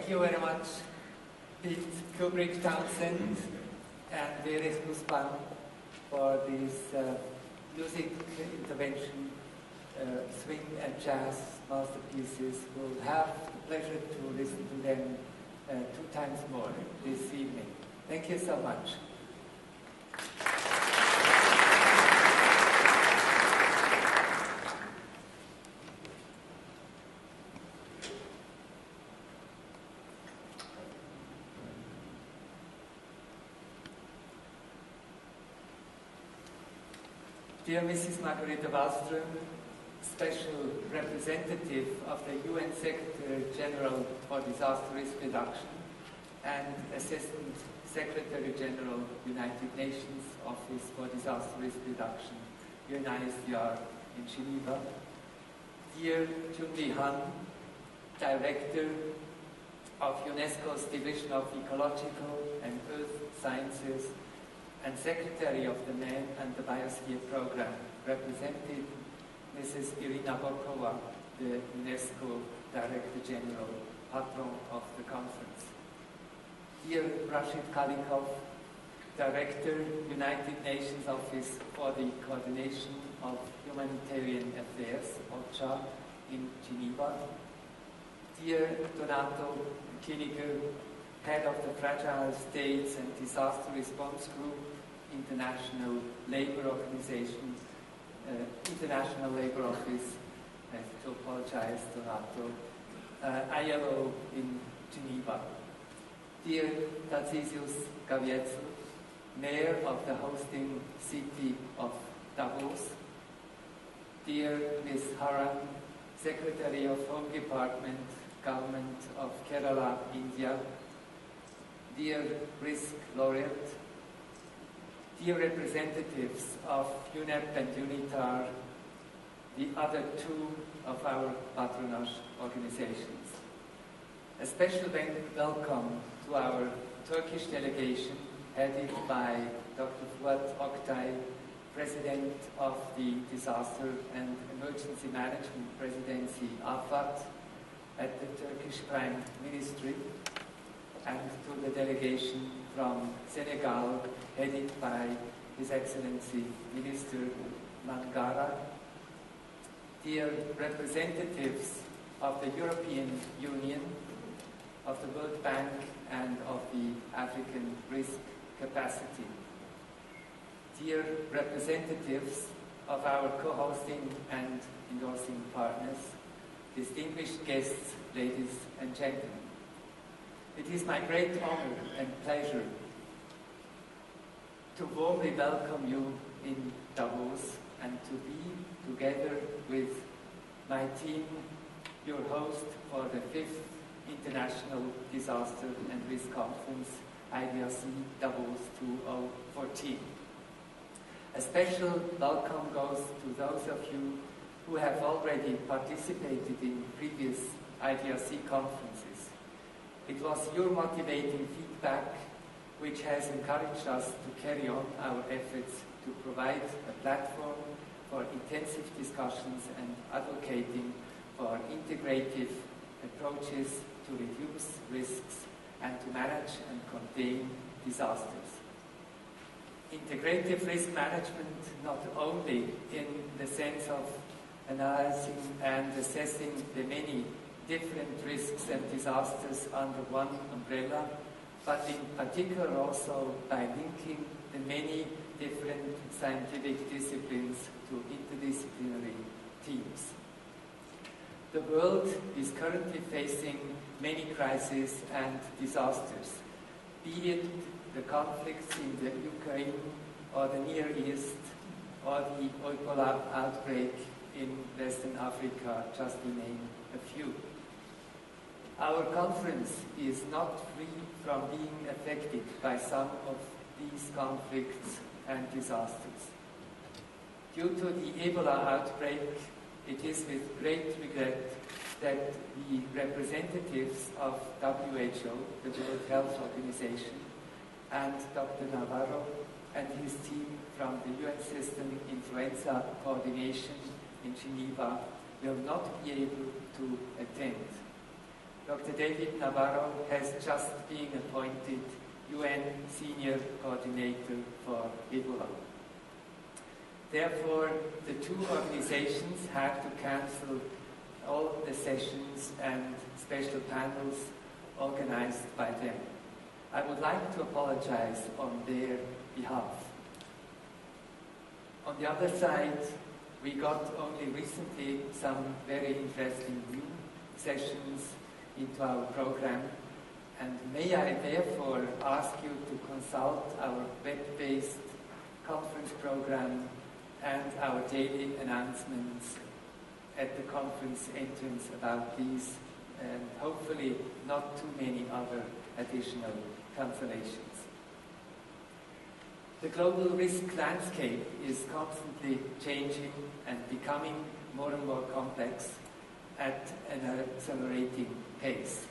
Thank you very much, Pete Kubrick Townsend and Veres Buspan for this music intervention, swing and jazz masterpieces. We'll have the pleasure to listen to them 2 times more this evening. Thank you so much. Dear Mrs. Margareta Wallström, Special Representative of the UN Secretary General for Disaster Risk Reduction and Assistant Secretary General, United Nations Office for Disaster Risk Reduction, UNISDR in Geneva. Dear Qunli Han, Director of UNESCO's Division of Ecological and Earth Sciences and Secretary of the Man and the Biosphere Program, represented Mrs. Irina Bokova, the UNESCO Director General, patron of the conference. Dear Rashid KHALIKOV, Director, United Nations Office for the Coordination of Humanitarian Affairs, OCHA, in Geneva. Dear Donato Kiniger, Head of the Fragile States and Disaster Response Group, International Labour Organization, International Labour Office, I have to apologize, Donato, ILO in Geneva. Dear Tarzisius, CAVIEZEL, Mayor of the hosting city of Davos. Dear Ms. Haran, Secretary of Home Department, Government of Kerala, India. Dear Risk Laureate, dear representatives of UNEP and UNITAR, the other 2 of our patronage organizations. A special welcome to our Turkish delegation, headed by Dr. Fuat Oktay, President of the Disaster and Emergency Management Presidency, AFAD, at the Turkish Prime Ministry, and to the delegation from Senegal, headed by His Excellency Minister Mangara. Dear representatives of the European Union, of the World Bank, and of the African Risk Capacity. Dear representatives of our co-hosting and endorsing partners, distinguished guests, ladies and gentlemen. It is my great honor and pleasure to warmly welcome you in Davos and to be, together with my team, your host for the 5th International Disaster and Risk Conference, IDRC Davos 2014. A special welcome goes to those of you who have already participated in previous IDRC conferences. It was your motivating feedback which has encouraged us to carry on our efforts to provide a platform for intensive discussions and advocating for integrative approaches to reduce risks and to manage and contain disasters. Integrative risk management, not only in the sense of analyzing and assessing the many different risks and disasters under one umbrella, but in particular also by linking the many different scientific disciplines to interdisciplinary teams. The world is currently facing many crises and disasters, be it the conflicts in the Ukraine or the Near East or the Ebola outbreak in Western Africa, just to name a few. Our conference is not free from being affected by some of these conflicts and disasters. Due to the Ebola outbreak, it is with great regret that the representatives of WHO, the World Health Organization, and Dr. Navarro and his team from the UN System Influenza Coordination in Geneva will not be able to attend. Dr. David Navarro has just been appointed UN Senior Coordinator for Ebola. Therefore, the two organizations had to cancel all the sessions and special panels organized by them. I would like to apologize on their behalf. On the other side, we got only recently some very interesting new sessions into our program, and may I therefore ask you to consult our web-based conference program and our daily announcements at the conference entrance about these, and hopefully not too many other additional cancellations. The global risk landscape is constantly changing and becoming more and more complex at an accelerating pace.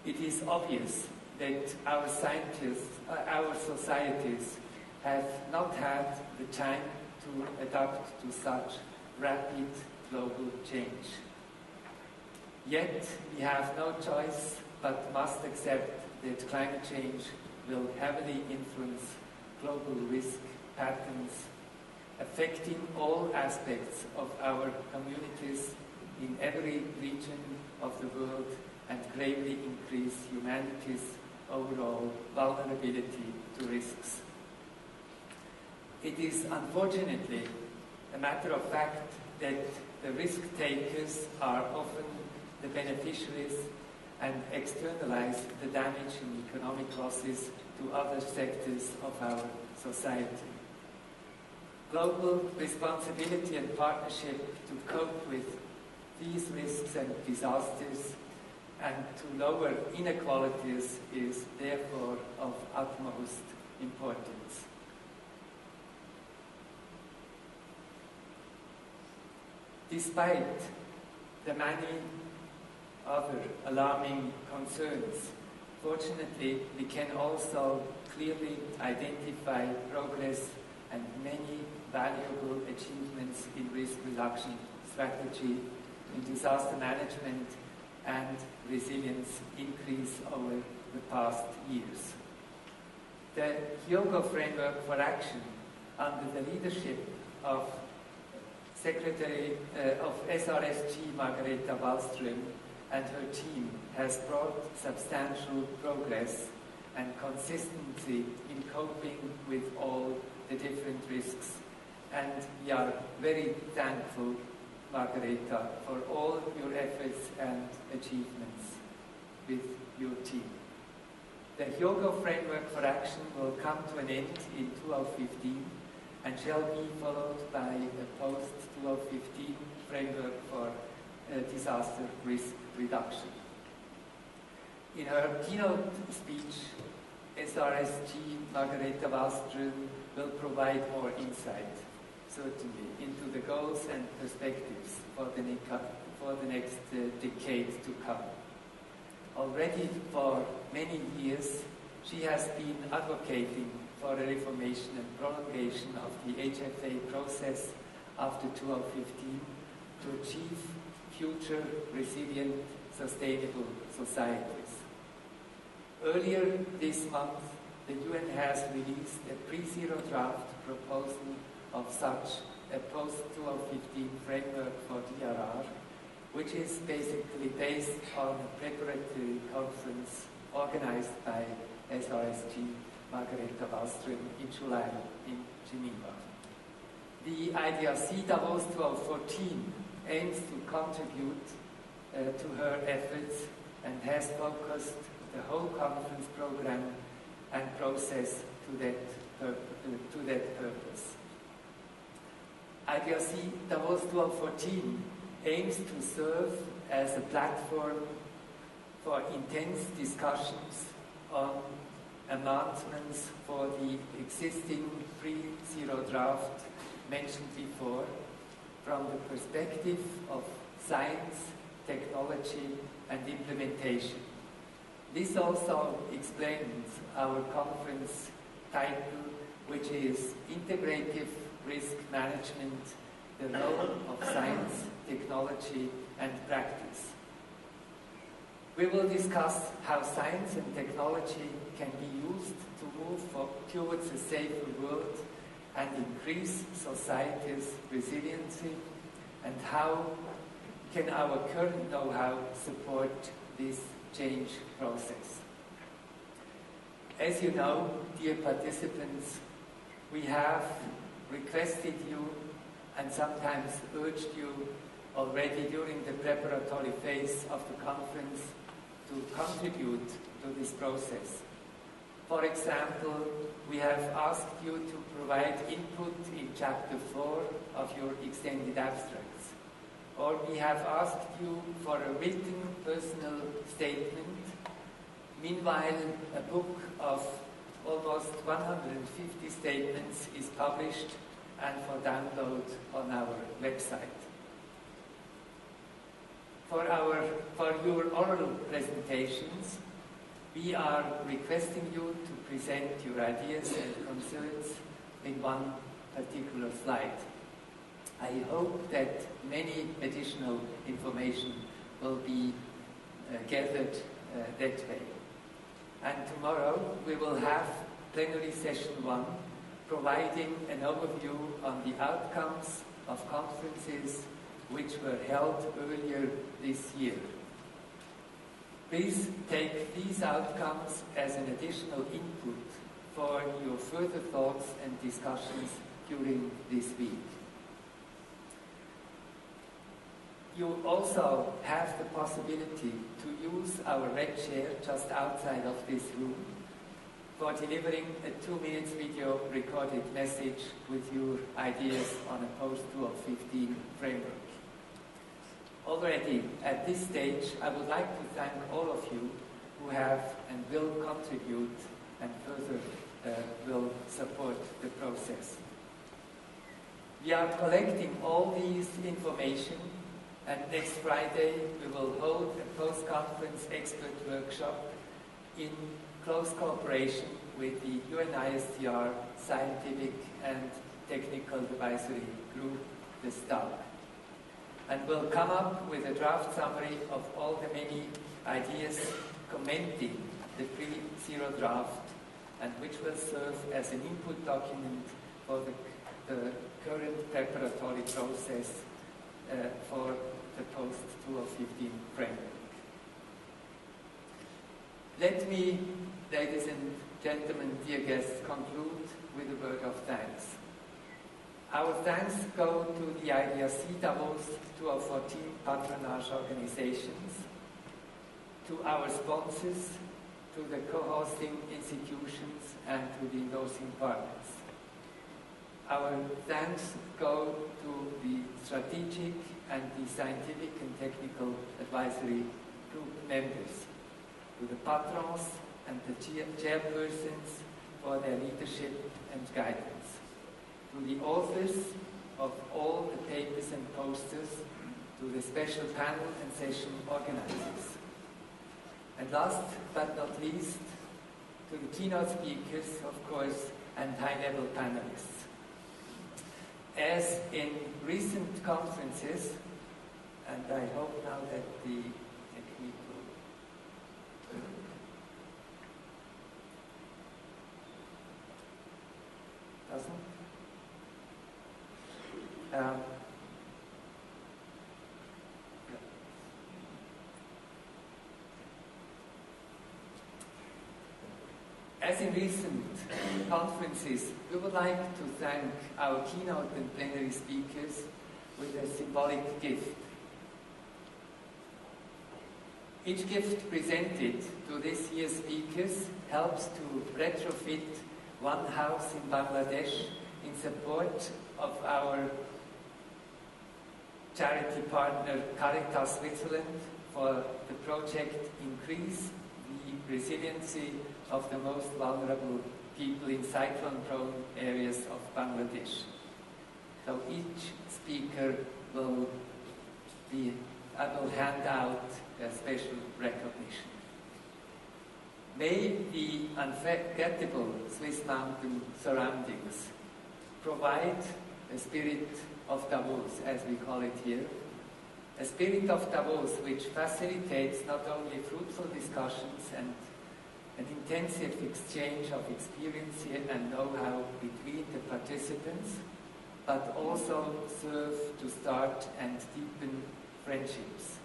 It is obvious that our scientists, our societies have not had the time to adapt to such rapid global change. Yet we have no choice but must accept that climate change will heavily influence global risk patterns, affecting all aspects of our communities in every region of the world and gravely increase humanity's overall vulnerability to risks. It is unfortunately a matter of fact that the risk takers are often the beneficiaries and externalize the damage and economic losses to other sectors of our society. Global responsibility and partnership to cope with these risks and disasters and to lower inequalities is therefore of utmost importance. Despite the many other alarming concerns, fortunately, we can also clearly identify progress and many valuable achievements in risk reduction strategy, in disaster management and resilience increase over the past years. The Hyogo Framework for Action, under the leadership of Secretary of SRSG Margareta Wallström and her team, has brought substantial progress and consistency in coping with all the different risks. And we are very thankful, Margareta, for all your efforts and achievements with your team. The Hyogo Framework for Action will come to an end in 2015 and shall be followed by a post-2015 framework for disaster risk reduction. In her keynote speech, SRSG Margareta Wallström will provide more insight, certainly, into the goals and perspectives for the next decade to come. Already for many years, she has been advocating for a reformation and prolongation of the HFA process after 2015 to achieve future resilient, sustainable societies. Earlier this month, the UN has released a pre-zero draft proposal of such a post-2015 framework for DRR, which is basically based on a preparatory conference organized by SRSG Margareta Wallström in July in Geneva. The IDRC Davos 2014 aims to contribute to her efforts and has focused the whole conference program and process to that purpose. IDRC Davos 2014 aims to serve as a platform for intense discussions on amendments for the existing pre-zero draft mentioned before, from the perspective of science, technology and implementation. This also explains our conference title, which is Integrative Risk Management, the Role of Science, Technology and Practice. We will discuss how science and technology can be used to move towards a safer world and increase society's resiliency, and how can our current know-how support this change process. As you know, dear participants, we have requested you and sometimes urged you already during the preparatory phase of the conference to contribute to this process. For example, we have asked you to provide input in Chapter 4 of your extended abstracts. Or we have asked you for a written personal statement. Meanwhile, a book of almost 150 statements is published and for download on our website. For your oral presentations, we are requesting you to present your ideas and concerns in one particular slide. I hope that many additional information will be gathered that way. And tomorrow we will have plenary session 1, providing an overview on the outcomes of conferences which were held earlier this year. Please take these outcomes as an additional input for your further thoughts and discussions during this week. You also have the possibility to use our red chair just outside of this room for delivering a 2-minute video recorded message with your ideas on a post-2015 framework. Already at this stage, I would like to thank all of you who have and will contribute and further will support the process. We are collecting all these information, and next Friday we will hold a post-conference expert workshop in close cooperation with the UNISDR Scientific and Technical Advisory Group, the STAG. And we'll come up with a draft summary of all the many ideas commenting the pre-zero draft, and which will serve as an input document for the current preparatory process for the post-2015 framework. Let me, ladies and gentlemen, dear guests, conclude with a word of thanks. Our thanks go to the IDRC Davos 2014 patronage organizations, to our sponsors, to the co-hosting institutions, and to the endorsing partners. Our thanks go to the strategic and the scientific and technical advisory group members, to the patrons and the chairpersons for their leadership and guidance, to the authors of all the papers and posters, to the special panel and session organizers. And last but not least, to the keynote speakers, of course, and high-level panelists. As in recent conferences, and I hope now that the technique will doesn't? As in recent conferences, we would like to thank our keynote and plenary speakers with a symbolic gift. Each gift presented to this year's speakers helps to retrofit one house in Bangladesh in support of our charity partner Caritas Switzerland for the project Increase the Resiliency of the Most Vulnerable People in Cyclone-prone Areas of Bangladesh. So each speaker will hand out a special recognition. May the unforgettable Swiss mountain surroundings provide a spirit of Davos, as we call it here, A spirit of Davos which facilitates not only fruitful discussions and an intensive exchange of experience and know-how between the participants, but also serve to start and deepen friendships.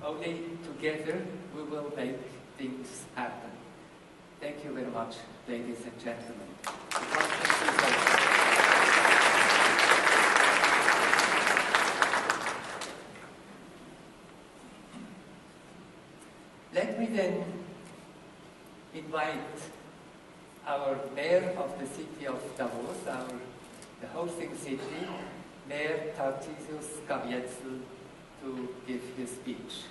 Only together we will make things happen. Thank you very much, ladies and gentlemen. The conference is over. Let me then invite our mayor of the city of Davos, the hosting city, Mayor Tarzisius CAVIEZEL, to give his speech.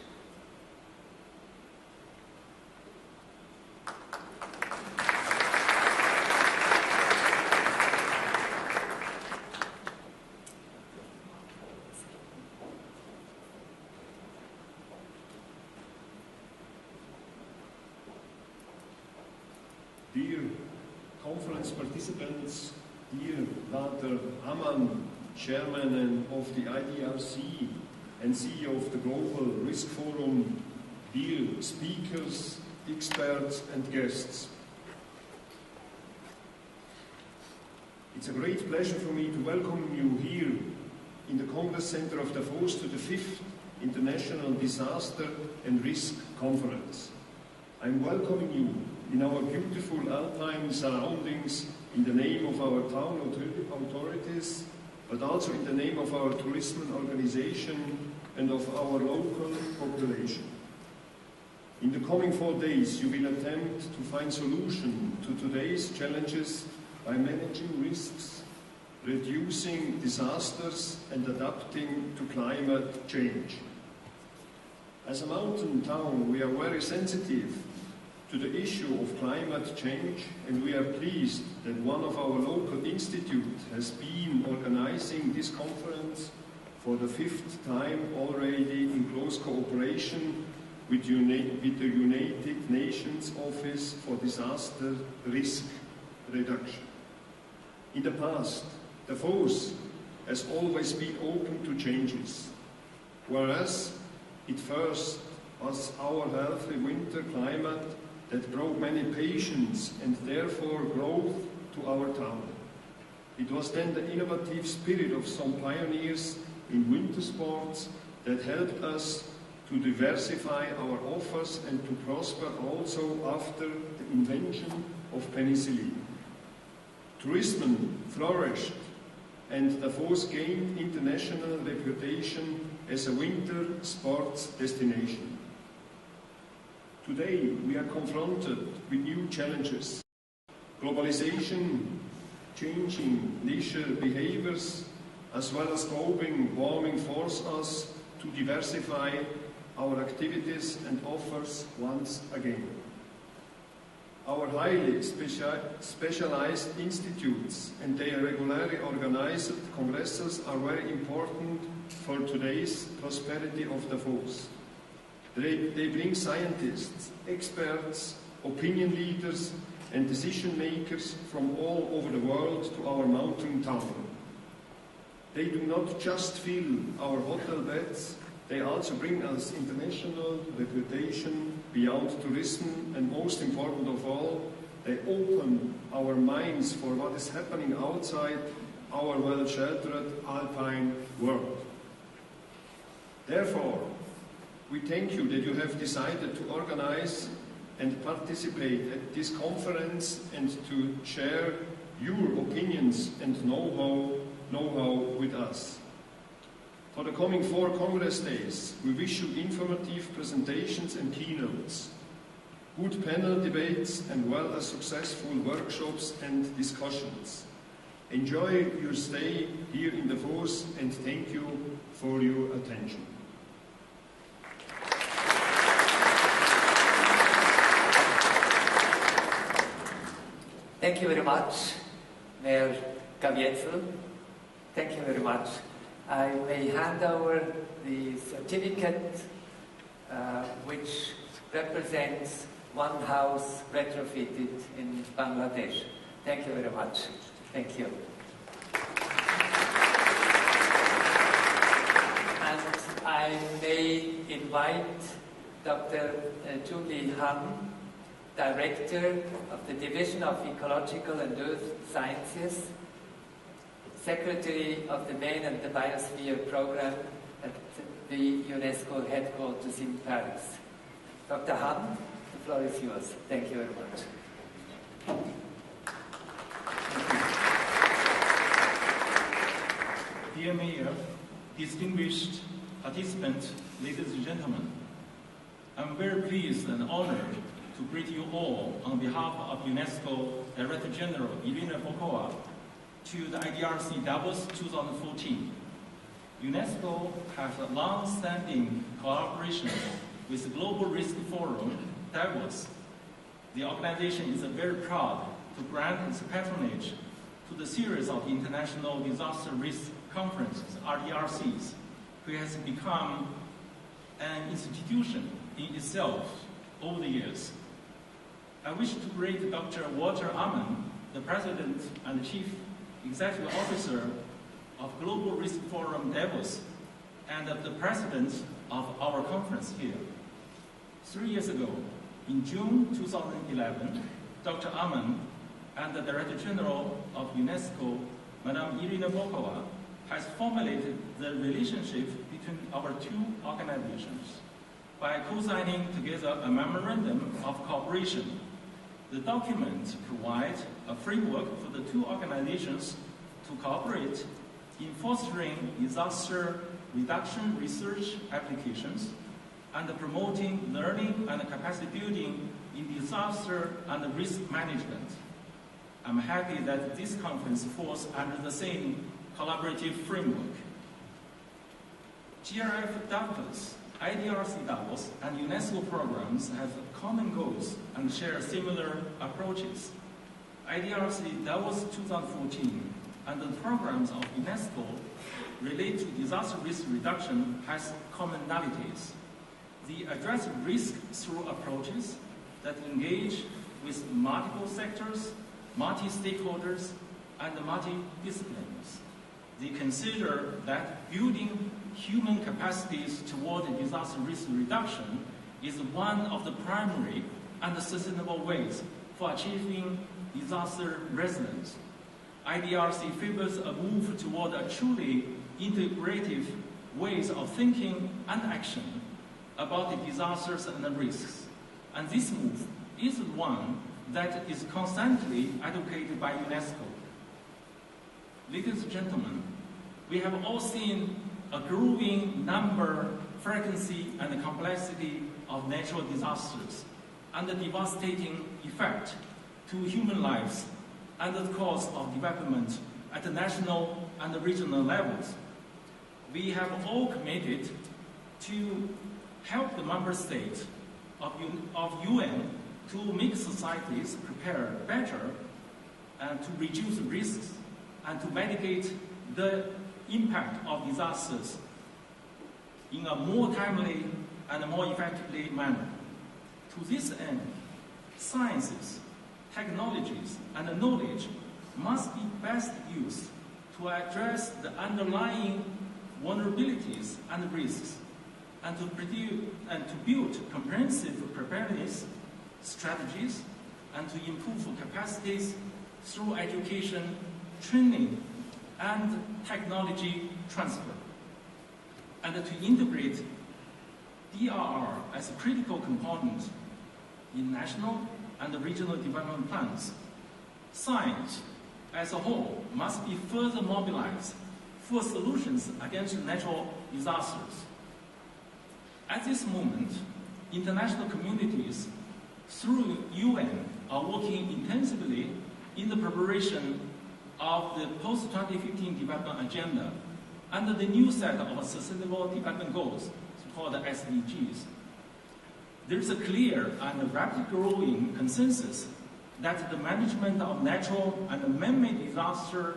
Dear conference participants, dear Dr. AMMANN, Chairman of the IDRC and CEO of the Global Risk Forum, dear speakers, experts and guests. It's a great pleasure for me to welcome you here in the Congress Center of Davos to the 5th International Disaster and Risk Conference. I'm welcoming you in our beautiful alpine surroundings in the name of our town authorities, but also in the name of our tourism organization and of our local population. In the coming 4 days, you will attempt to find solutions to today's challenges by managing risks, reducing disasters, and adapting to climate change. As a mountain town, we are very sensitive to the issue of climate change, and we are pleased that one of our local institutes has been organizing this conference for the 5th time already in close cooperation with the United Nations Office for Disaster Risk Reduction. In the past, Davos has always been open to changes, whereas it first was our healthy winter climate that brought many patients and therefore growth to our town. It was then the innovative spirit of some pioneers in winter sports that helped us to diversify our offers and to prosper also after the invention of penicillin. Tourism flourished and Davos gained international reputation as a winter sports destination. Today, we are confronted with new challenges. Globalization, changing leisure behaviors, as well as global warming force us to diversify our activities and offers once again. Our highly specialized institutes and their regularly organized congresses are very important for today's prosperity of Davos. They bring scientists, experts, opinion leaders and decision makers from all over the world to our mountain town. They do not just fill our hotel beds, they also bring us international reputation beyond tourism, and most important of all, they open our minds for what is happening outside our well-sheltered alpine world. Therefore, we thank you that you have decided to organize and participate at this conference and to share your opinions and know-how with us. For the coming 4 Congress days, we wish you informative presentations and keynotes, good panel debates, and well as successful workshops and discussions. Enjoy your stay here in Davos, and thank you for your attention. Thank you very much, Mayor CAVIEZEL. Thank you very much. I may hand over the certificate which represents one house retrofitted in Bangladesh. Thank you very much. Thank you. And I invite Dr. Qunli, Director of the Division of Ecological and Earth Sciences, Secretary of the Main and the Biosphere Program at the UNESCO headquarters in Paris. Dr. Han, the floor is yours. Thank you very much. Dear Mayor, distinguished participants, ladies and gentlemen, I'm very pleased and honored to greet you all on behalf of UNESCO Director General Irina Bokova to the IDRC Davos 2014. UNESCO has a long-standing collaboration with the Global Risk Forum, Davos. The organization is very proud to grant its patronage to the series of International Disaster Risk Conferences, IDRCs, which has become an institution in itself over the years. I wish to greet Dr. Walter AMMANN, the President and Chief Executive Officer of Global Risk Forum Davos, and the President of our conference here. 3 years ago, in June 2011, Dr. AMMANN and the Director General of UNESCO, Madame Irina Bokova, has formulated the relationship between our two organizations by co-signing together a memorandum of cooperation. The document provides a framework for the two organizations to cooperate in fostering disaster reduction research applications and promoting learning and capacity building in disaster and risk management. I'm happy that this conference falls under the same collaborative framework. GRF Davos, IDRC Davos, and UNESCO programs have common goals and share similar approaches. IDRC Davos 2014 and the programs of UNESCO related to disaster risk reduction has commonalities. They address risk through approaches that engage with multiple sectors, multi-stakeholders, and multi-disciplines. They consider that building human capacities toward disaster risk reduction is one of the primary and sustainable ways for achieving disaster resilience. IDRC favors a move toward a truly integrative ways of thinking and action about the disasters and the risks. And this move is one that is constantly advocated by UNESCO. Ladies and gentlemen, we have all seen a growing number, frequency, and complexity of natural disasters and the devastating effect to human lives and the cause of development at the national and the regional levels. We have all committed to help the member states of UN to make societies prepare better and to reduce risks and to mitigate the impact of disasters in a more timely and more effectively manner. To this end, sciences, technologies, and knowledge must be best used to address the underlying vulnerabilities and risks, and to build comprehensive preparedness strategies, and to improve capacities through education, training, and technology transfer, and to integrate DRR as a critical component in national and regional development plans. Science as a whole must be further mobilized for solutions against natural disasters. At this moment, international communities through UN are working intensively in the preparation of the post-2015 development agenda under the new set of sustainable development goals, called the SDGs. There is a clear and rapidly growing consensus that the management of natural and man-made disaster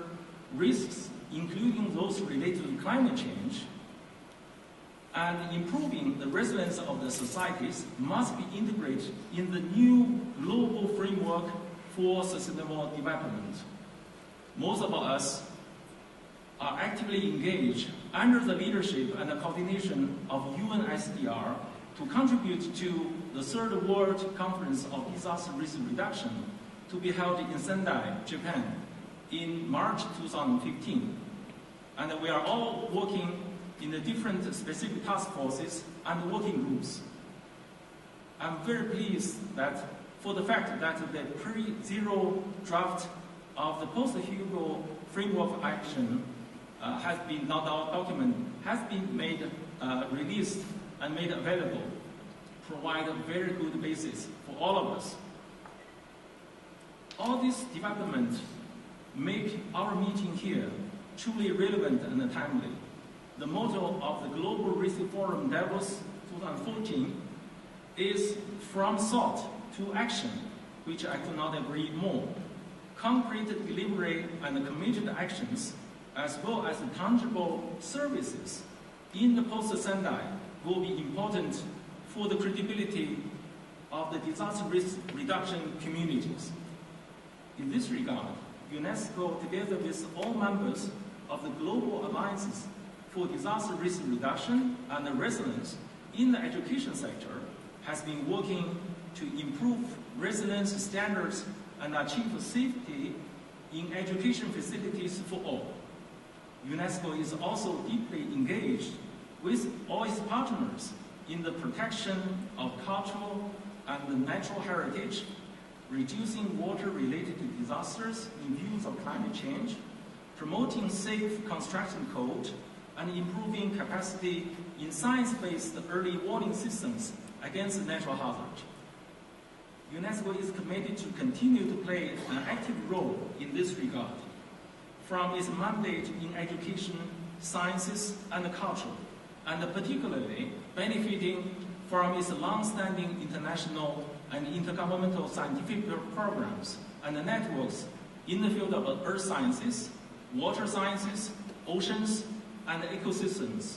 risks, including those related to climate change, and improving the resilience of the societies must be integrated in the new global framework for sustainable development. Most of us are actively engaged under the leadership and the coordination of UNSDR to contribute to the Third World Conference of Disaster Risk Reduction to be held in Sendai, Japan, in March 2015. And we are all working in the different specific task forces and working groups. I'm very pleased that for the fact that the pre-zero draft of the post-Hugo framework of action has been not our document, has been made released and made available, provide a very good basis for all of us. All these developments make our meeting here truly relevant and timely. The motto of the Global Risk Forum Davos 2014 is "From thought to action," which I could not agree more. Concrete delivery and committed actions, as well as tangible services in the post-Sendai will be important for the credibility of the disaster risk reduction communities. In this regard, UNESCO, together with all members of the Global Alliances for Disaster Risk Reduction and Resilience in the education sector, has been working to improve resilience standards and achieve safety in education facilities for all. UNESCO is also deeply engaged with all its partners in the protection of cultural and natural heritage, reducing water-related disasters in view of climate change, promoting safe construction code, and improving capacity in science-based early warning systems against natural hazards. UNESCO is committed to continue to play an active role in this regard, from its mandate in education, sciences, and culture, and particularly benefiting from its long-standing international and intergovernmental scientific programs and networks in the field of earth sciences, water sciences, oceans, and ecosystems.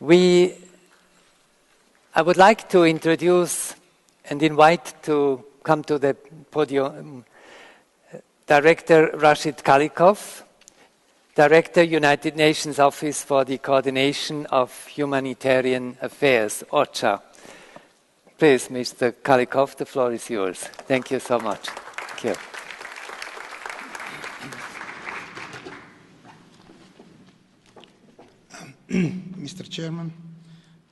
I would like to introduce and invite to come to the podium Director Rashid KHALIKOV, Director, United Nations Office for the Coordination of Humanitarian Affairs, OCHA. Please, Mr. KHALIKOV, the floor is yours. Thank you so much. Thank you. Mr. Chairman,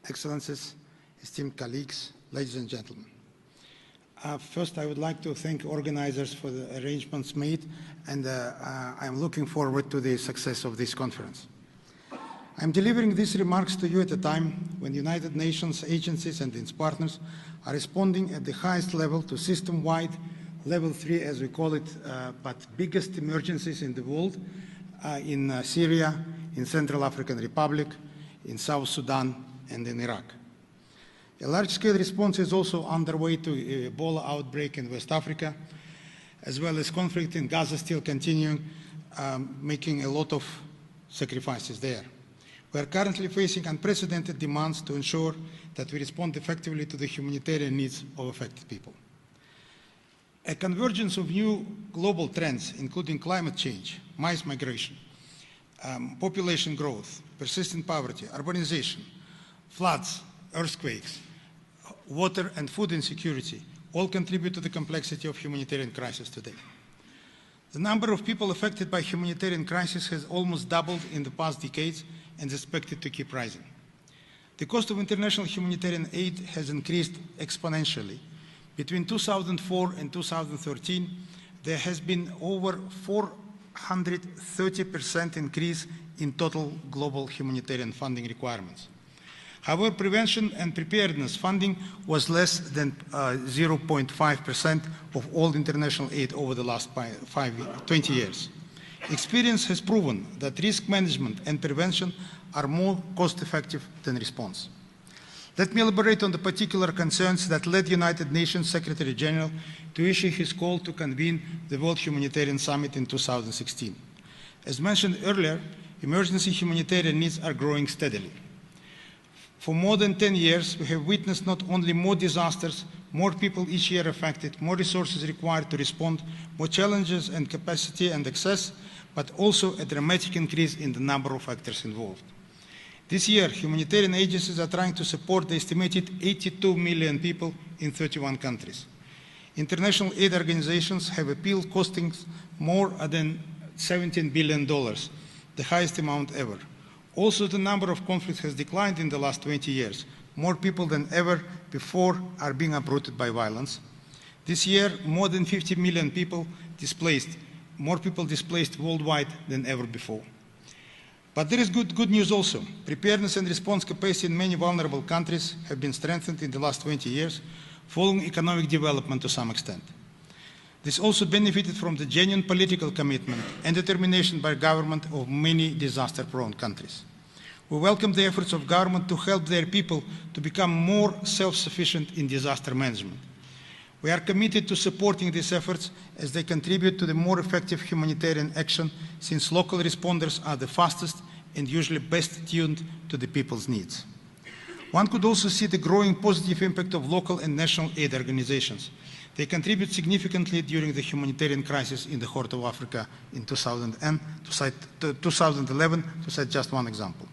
Excellencies, esteemed colleagues, ladies and gentlemen. First, I would like to thank organizers for the arrangements made, and I'm looking forward to the success of this conference. I'm delivering these remarks to you at a time when United Nations agencies and its partners are responding at the highest level to system-wide, level 3 as we call it, but biggest emergencies in the world, in Syria, in Central African Republic, in South Sudan, and in Iraq. A large-scale response is also underway to Ebola outbreak in West Africa, as well as conflict in Gaza still continuing, making a lot of sacrifices there. We are currently facing unprecedented demands to ensure that we respond effectively to the humanitarian needs of affected people. A convergence of new global trends, including climate change, mass migration, population growth, persistent poverty, urbanization, floods, earthquakes, water and food insecurity, all contribute to the complexity of humanitarian crisis today. The number of people affected by humanitarian crisis has almost doubled in the past decades and is expected to keep rising. The cost of international humanitarian aid has increased exponentially. Between 2004 and 2013, there has been over 430% increase in total global humanitarian funding requirements. However, prevention and preparedness funding was less than 0.5% of all international aid over the last 20 years. Experience has proven that risk management and prevention are more cost-effective than response. Let me elaborate on the particular concerns that led United Nations Secretary General to issue his call to convene the World Humanitarian Summit in 2016. As mentioned earlier, emergency humanitarian needs are growing steadily. For more than 10 years, we have witnessed not only more disasters, more people each year affected, more resources required to respond, more challenges and capacity and access, but also a dramatic increase in the number of actors involved. This year, humanitarian agencies are trying to support the estimated 82 million people in 31 countries. International aid organizations have appealed costing more than $17 billion, the highest amount ever. Also, the number of conflicts has declined in the last 20 years. More people than ever before are being uprooted by violence. This year, more than 50 million people displaced, more people displaced worldwide than ever before. But there is good news also. Preparedness and response capacity in many vulnerable countries have been strengthened in the last 20 years, following economic development to some extent. This also benefited from the genuine political commitment and determination by government of many disaster-prone countries. We welcome the efforts of government to help their people to become more self-sufficient in disaster management. We are committed to supporting these efforts as they contribute to the more effective humanitarian action, since local responders are the fastest and usually best tuned to the people's needs. One could also see the growing positive impact of local and national aid organizations. They contribute significantly during the humanitarian crisis in the Horn of Africa in 2011, to cite just one example.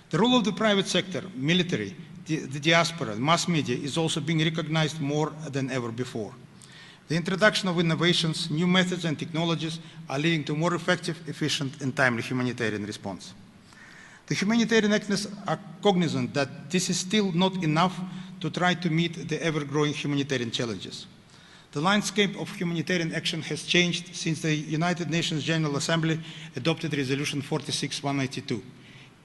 The role of the private sector, military, the diaspora, mass media is also being recognized more than ever before. The introduction of innovations, new methods and technologies are leading to more effective, efficient and timely humanitarian response. The humanitarian actors are cognizant that this is still not enough to try to meet the ever-growing humanitarian challenges. The landscape of humanitarian action has changed since the United Nations General Assembly adopted Resolution 46/192.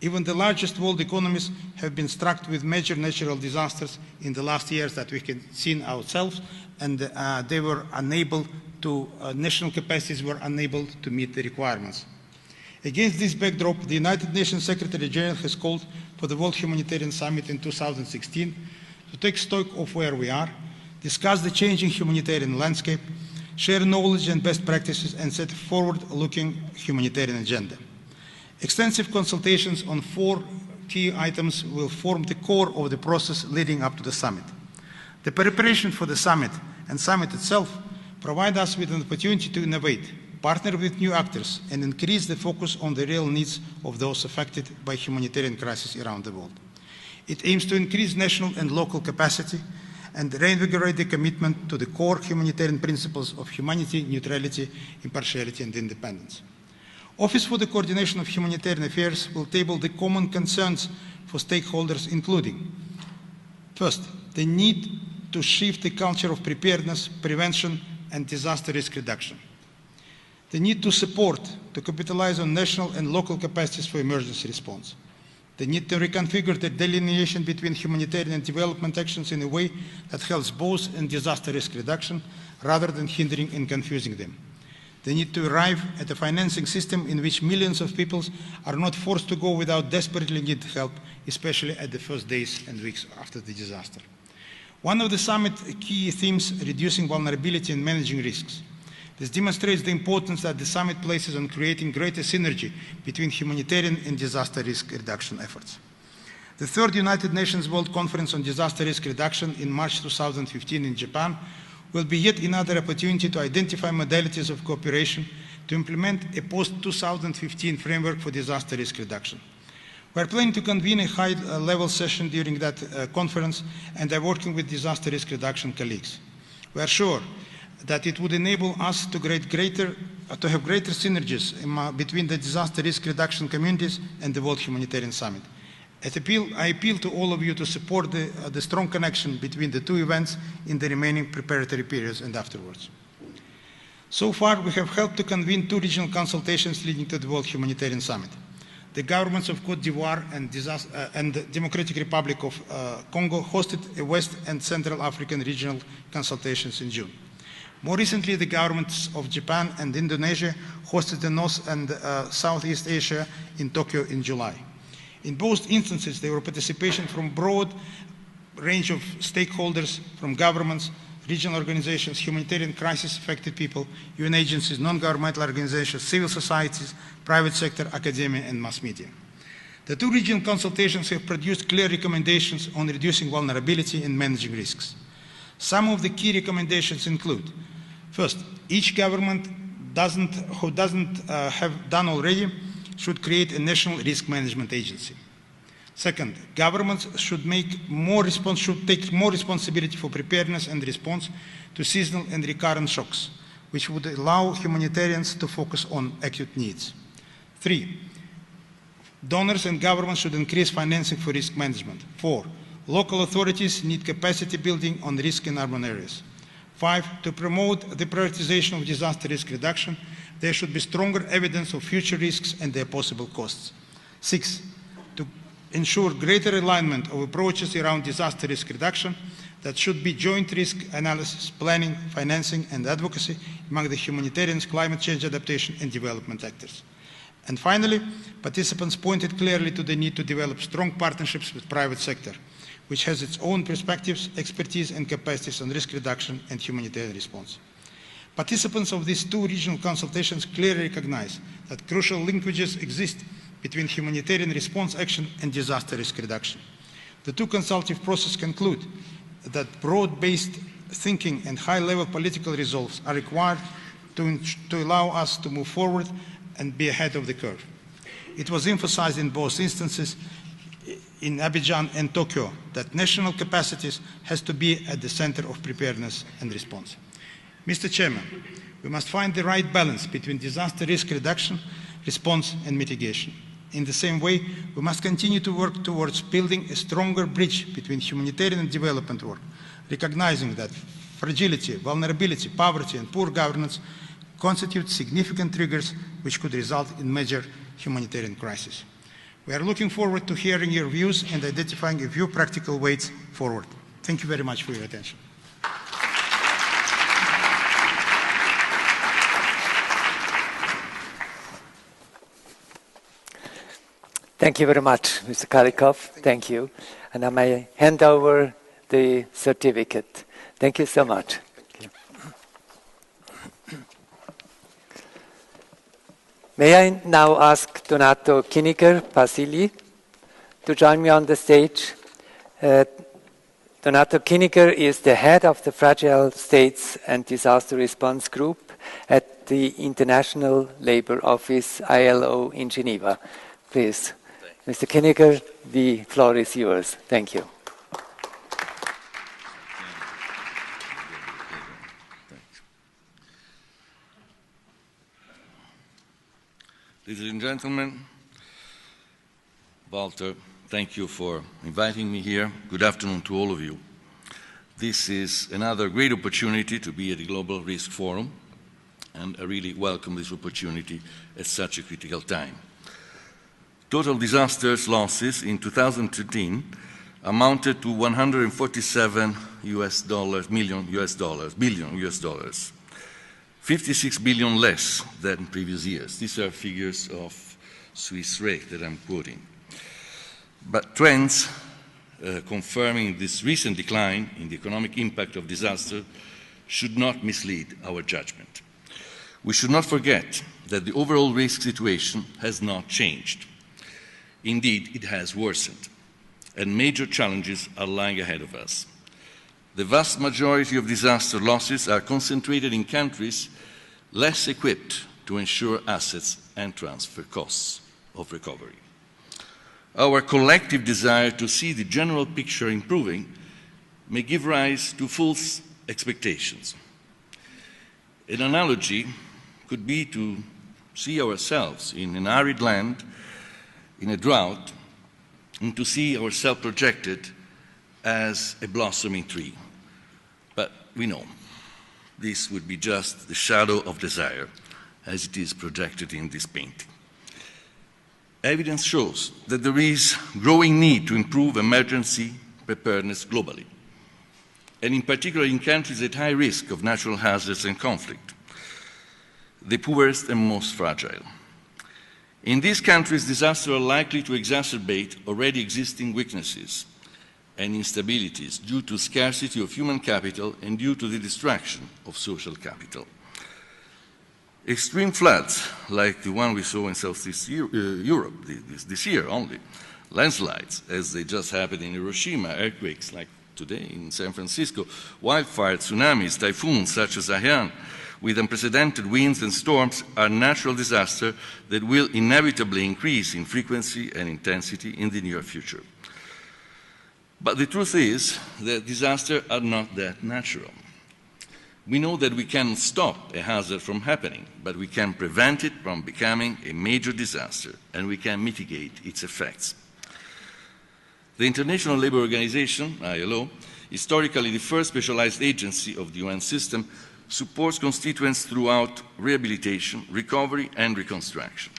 Even the largest world economies have been struck with major natural disasters in the last years that we can see ourselves, and they were unable to, national capacities were unable to meet the requirements. Against this backdrop, the United Nations Secretary General has called for the World Humanitarian Summit in 2016 to take stock of where we are, discuss the changing humanitarian landscape, share knowledge and best practices, and set a forward-looking humanitarian agenda. Extensive consultations on 4 key items will form the core of the process leading up to the summit. The preparation for the summit and summit itself provide us with an opportunity to innovate, partner with new actors, and increase the focus on the real needs of those affected by humanitarian crises around the world. It aims to increase national and local capacity and reinvigorate the commitment to the core humanitarian principles of humanity, neutrality, impartiality, and independence. Office for the Coordination of Humanitarian Affairs will table the common concerns for stakeholders, including, first, the need to shift the culture of preparedness, prevention, and disaster risk reduction. The need to support, to capitalize on national and local capacities for emergency response. The need to reconfigure the delineation between humanitarian and development actions in a way that helps both in disaster risk reduction rather than hindering and confusing them. The need to arrive at a financing system in which millions of people are not forced to go without desperately need help, especially at the first days and weeks after the disaster. One of the summit key themes, reducing vulnerability and managing risks. This demonstrates the importance that the summit places on creating greater synergy between humanitarian and disaster risk reduction efforts. The third United Nations World Conference on Disaster Risk Reduction in March 2015 in Japan will be yet another opportunity to identify modalities of cooperation to implement a post-2015 framework for disaster risk reduction. We are planning to convene a high-level session during that conference, and are working with disaster risk reduction colleagues. We are sure that it would enable us to have greater synergies between the disaster risk reduction communities and the World Humanitarian Summit. I appeal to all of you to support the strong connection between the two events in the remaining preparatory periods and afterwards. So far, we have helped to convene 2 regional consultations leading to the World Humanitarian Summit. The governments of Côte d'Ivoire and the Democratic Republic of Congo hosted a West and Central African regional consultations in June. More recently, the governments of Japan and Indonesia hosted the North and Southeast Asia in Tokyo in July. In both instances, there were participation from a broad range of stakeholders, from governments, regional organizations, humanitarian crisis-affected people, UN agencies, non-governmental organizations, civil societies, private sector, academia, and mass media. The 2 regional consultations have produced clear recommendations on reducing vulnerability and managing risks. Some of the key recommendations include: first, each government who doesn't have done already should create a national risk management agency. Second, governments should take more responsibility for preparedness and response to seasonal and recurrent shocks, which would allow humanitarians to focus on acute needs. 3, donors and governments should increase financing for risk management. 4, local authorities need capacity building on risk in urban areas. 5, to promote the prioritization of disaster risk reduction, there should be stronger evidence of future risks and their possible costs. 6, to ensure greater alignment of approaches around disaster risk reduction that should be joint risk analysis, planning, financing, and advocacy among the humanitarians, climate change adaptation, and development actors. And finally, participants pointed clearly to the need to develop strong partnerships with the private sector, which has its own perspectives, expertise, and capacities on risk reduction and humanitarian response. Participants of these 2 regional consultations clearly recognize that crucial linkages exist between humanitarian response action and disaster risk reduction. The 2 consultative processes conclude that broad-based thinking and high-level political resolves are required to allow us to move forward and be ahead of the curve. It was emphasized in both instances, in Abidjan and Tokyo, that national capacities has to be at the center of preparedness and response. Mr. Chairman, we must find the right balance between disaster risk reduction, response, and mitigation. In the same way, we must continue to work towards building a stronger bridge between humanitarian and development work, recognizing that fragility, vulnerability, poverty, and poor governance constitute significant triggers which could result in major humanitarian crises. We are looking forward to hearing your views and identifying a few practical ways forward. Thank you very much for your attention. Thank you very much, Mr. KHALIKOV. Thank you. And I may hand over the certificate. Thank you so much. May I now ask Donato Kiniker-Pasili to join me on the stage. Donato Kiniker is the head of the Fragile States and Disaster Response Group at the International Labour Office, ILO, in Geneva. Please, Mr. Kiniker, the floor is yours. Thank you. Ladies and gentlemen, Walter, thank you for inviting me here. Good afternoon to all of you. This is another great opportunity to be at the Global Risk Forum, and I really welcome this opportunity at such a critical time. Total disasters losses in 2013 amounted to $147 billion, 56 billion less than previous years. These are figures of Swiss Re that I'm quoting. But trends confirming this recent decline in the economic impact of disaster should not mislead our judgment. We should not forget that the overall risk situation has not changed. Indeed, it has worsened, and major challenges are lying ahead of us. The vast majority of disaster losses are concentrated in countries less equipped to ensure assets and transfer costs of recovery. Our collective desire to see the general picture improving may give rise to false expectations. An analogy could be to see ourselves in an arid land, in a drought, and to see ourselves projected as a blossoming tree. But we know this would be just the shadow of desire as it is projected in this painting. Evidence shows that there is growing need to improve emergency preparedness globally, and in particular in countries at high risk of natural hazards and conflict, the poorest and most fragile. In these countries, disasters are likely to exacerbate already existing weaknesses and instabilities due to scarcity of human capital and due to the destruction of social capital. Extreme floods, like the one we saw in Southeast Europe this year only, landslides, as they just happened in Hiroshima, earthquakes like today in San Francisco, wildfires, tsunamis, typhoons such as Haiyan, with unprecedented winds and storms, are natural disasters that will inevitably increase in frequency and intensity in the near future. But the truth is that disasters are not that natural. We know that we cannot stop a hazard from happening, but we can prevent it from becoming a major disaster, and we can mitigate its effects. The International Labour Organization, ILO, historically the first specialized agency of the UN system, supports constituents throughout rehabilitation, recovery, and reconstruction.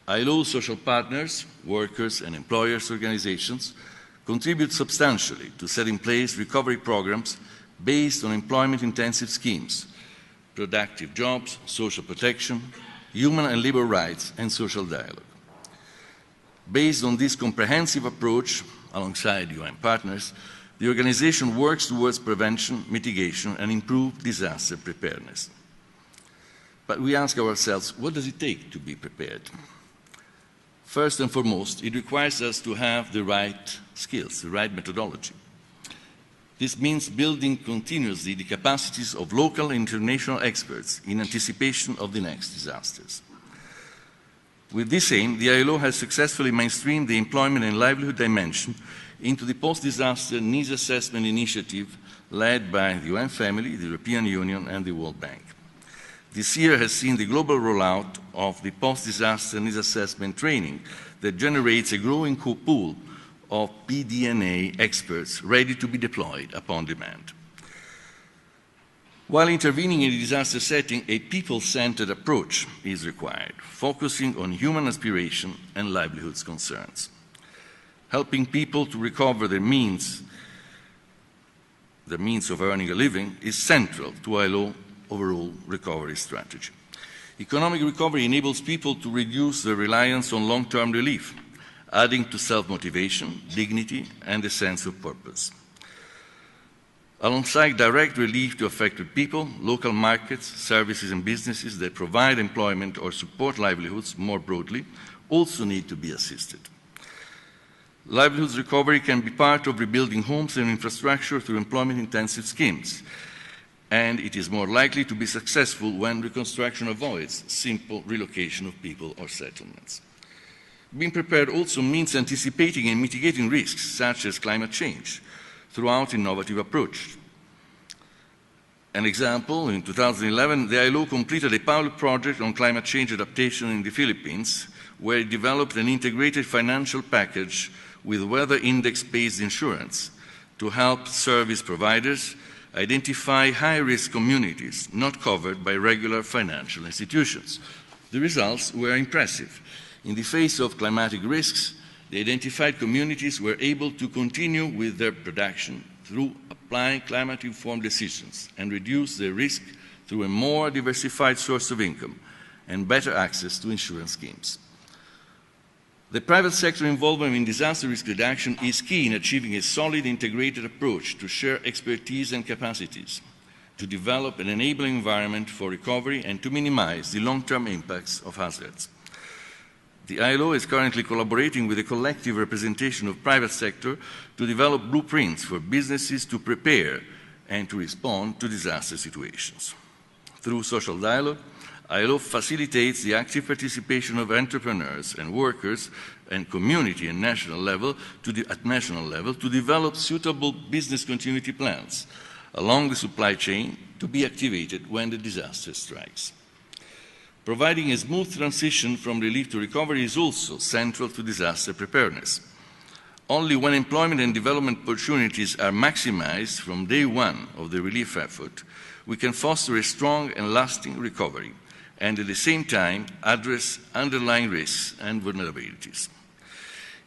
ILO social partners, workers, and employers' organizations contribute substantially to set in place recovery programs based on employment-intensive schemes, productive jobs, social protection, human and labor rights, and social dialogue. Based on this comprehensive approach, alongside UN partners, the organization works towards prevention, mitigation, and improved disaster preparedness. But we ask ourselves, what does it take to be prepared? First and foremost, it requires us to have the right skills, the right methodology. This means building continuously the capacities of local and international experts in anticipation of the next disasters. With this aim, the ILO has successfully mainstreamed the employment and livelihood dimension into the post-disaster needs assessment initiative led by the UN family, the European Union, and the World Bank. This year has seen the global rollout of the post-disaster needs assessment training that generates a growing pool of PDNA experts ready to be deployed upon demand. While intervening in a disaster setting, a people-centered approach is required, focusing on human aspiration and livelihoods concerns. Helping people to recover their means of earning a living is central to ILO overall recovery strategy. Economic recovery enables people to reduce their reliance on long-term relief, adding to self-motivation, dignity, and a sense of purpose. Alongside direct relief to affected people, local markets, services, and businesses that provide employment or support livelihoods more broadly also need to be assisted. Livelihoods recovery can be part of rebuilding homes and infrastructure through employment-intensive schemes, and it is more likely to be successful when reconstruction avoids simple relocation of people or settlements. Being prepared also means anticipating and mitigating risks, such as climate change, throughout innovative approach. An example, in 2011, the ILO completed a pilot project on climate change adaptation in the Philippines, where it developed an integrated financial package with weather index-based insurance to help service providers identify high-risk communities not covered by regular financial institutions. The results were impressive. In the face of climatic risks, the identified communities were able to continue with their production through applying climate-informed decisions and reduce their risk through a more diversified source of income and better access to insurance schemes. The private sector involvement in disaster risk reduction is key in achieving a solid integrated approach to share expertise and capacities, to develop an enabling environment for recovery, and to minimize the long-term impacts of hazards. The ILO is currently collaborating with a collective representation of private sector to develop blueprints for businesses to prepare and to respond to disaster situations. Through social dialogue, ILO facilitates the active participation of entrepreneurs and workers and community and national level at national level to develop suitable business continuity plans along the supply chain to be activated when the disaster strikes. Providing a smooth transition from relief to recovery is also central to disaster preparedness. Only when employment and development opportunities are maximized from day one of the relief effort, we can foster a strong and lasting recovery, and at the same time address underlying risks and vulnerabilities.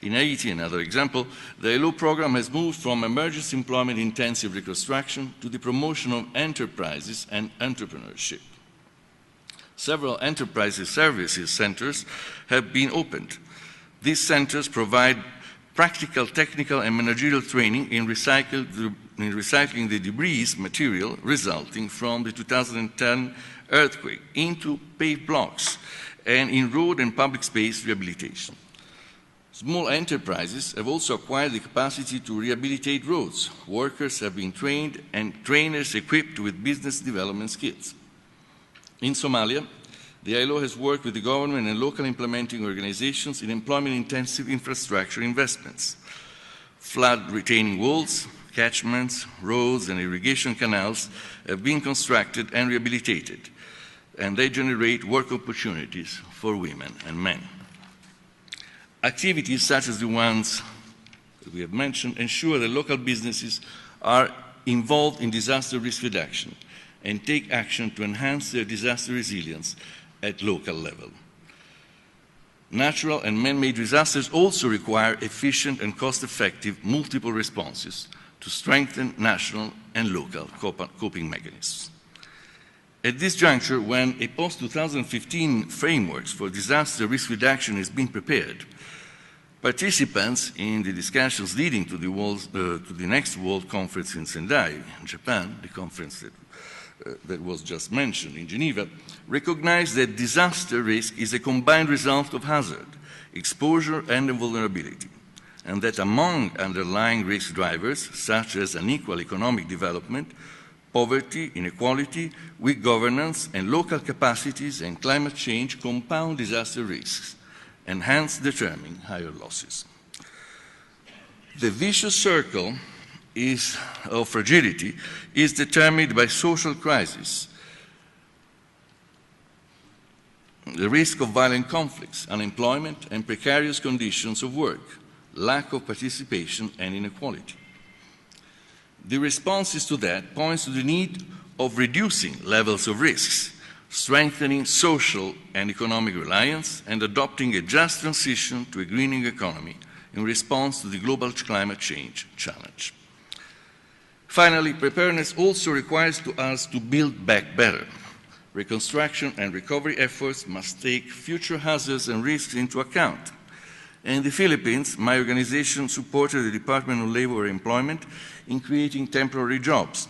In Haiti, another example, the ILO program has moved from emergency employment-intensive reconstruction to the promotion of enterprises and entrepreneurship. Several enterprises services centers have been opened. These centers provide practical, technical, and managerial training in recycling the debris material resulting from the 2010 earthquake into paved blocks and in road and public space rehabilitation. Small enterprises have also acquired the capacity to rehabilitate roads. Workers have been trained and trainers equipped with business development skills. In Somalia, the ILO has worked with the government and local implementing organizations in employment-intensive infrastructure investments. Flood retaining walls, catchments, roads, and irrigation canals have been constructed and rehabilitated, and they generate work opportunities for women and men. Activities such as the ones that we have mentioned ensure that local businesses are involved in disaster risk reduction and take action to enhance their disaster resilience at local level. Natural and man-made disasters also require efficient and cost-effective multiple responses to strengthen national and local coping mechanisms. At this juncture, when a post-2015 framework for disaster risk reduction is being prepared, participants in the discussions leading to the next World Conference in Sendai, Japan, the conference that was just mentioned in Geneva, recognize that disaster risk is a combined result of hazard, exposure, and vulnerability, and that among underlying risk drivers, such as unequal economic development, poverty, inequality, weak governance, and local capacities and climate change compound disaster risks, and hence determine higher losses. The vicious circle of fragility is determined by social crisis, the risk of violent conflicts, unemployment, and precarious conditions of work, lack of participation, and inequality. The responses to that points to the need of reducing levels of risks, strengthening social and economic reliance, and adopting a just transition to a greening economy in response to the global climate change challenge. Finally, preparedness also requires us to build back better. Reconstruction and recovery efforts must take future hazards and risks into account. In the Philippines, my organization supported the Department of Labor and Employment in creating temporary jobs.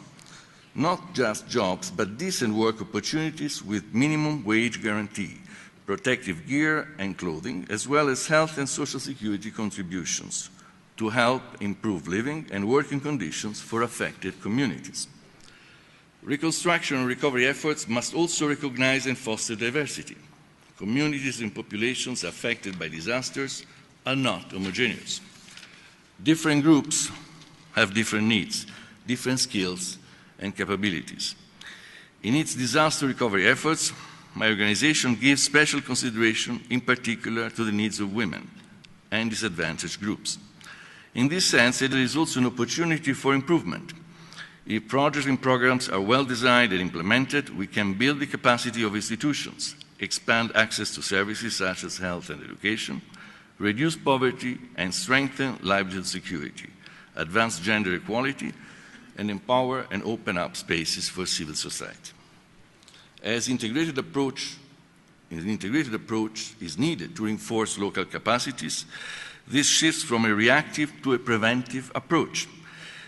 Not just jobs, but decent work opportunities with minimum wage guarantee, protective gear and clothing, as well as health and social security contributions to help improve living and working conditions for affected communities. Reconstruction and recovery efforts must also recognize and foster diversity. Communities and populations affected by disasters are not homogeneous. Different groups have different needs, different skills, and capabilities. In its disaster recovery efforts, my organization gives special consideration in particular to the needs of women and disadvantaged groups. In this sense, there is also an opportunity for improvement. If projects and programs are well designed and implemented, we can build the capacity of institutions, expand access to services such as health and education, reduce poverty and strengthen livelihood security, advance gender equality, and empower and open up spaces for civil society. As an integrated approach is needed to reinforce local capacities, this shifts from a reactive to a preventive approach,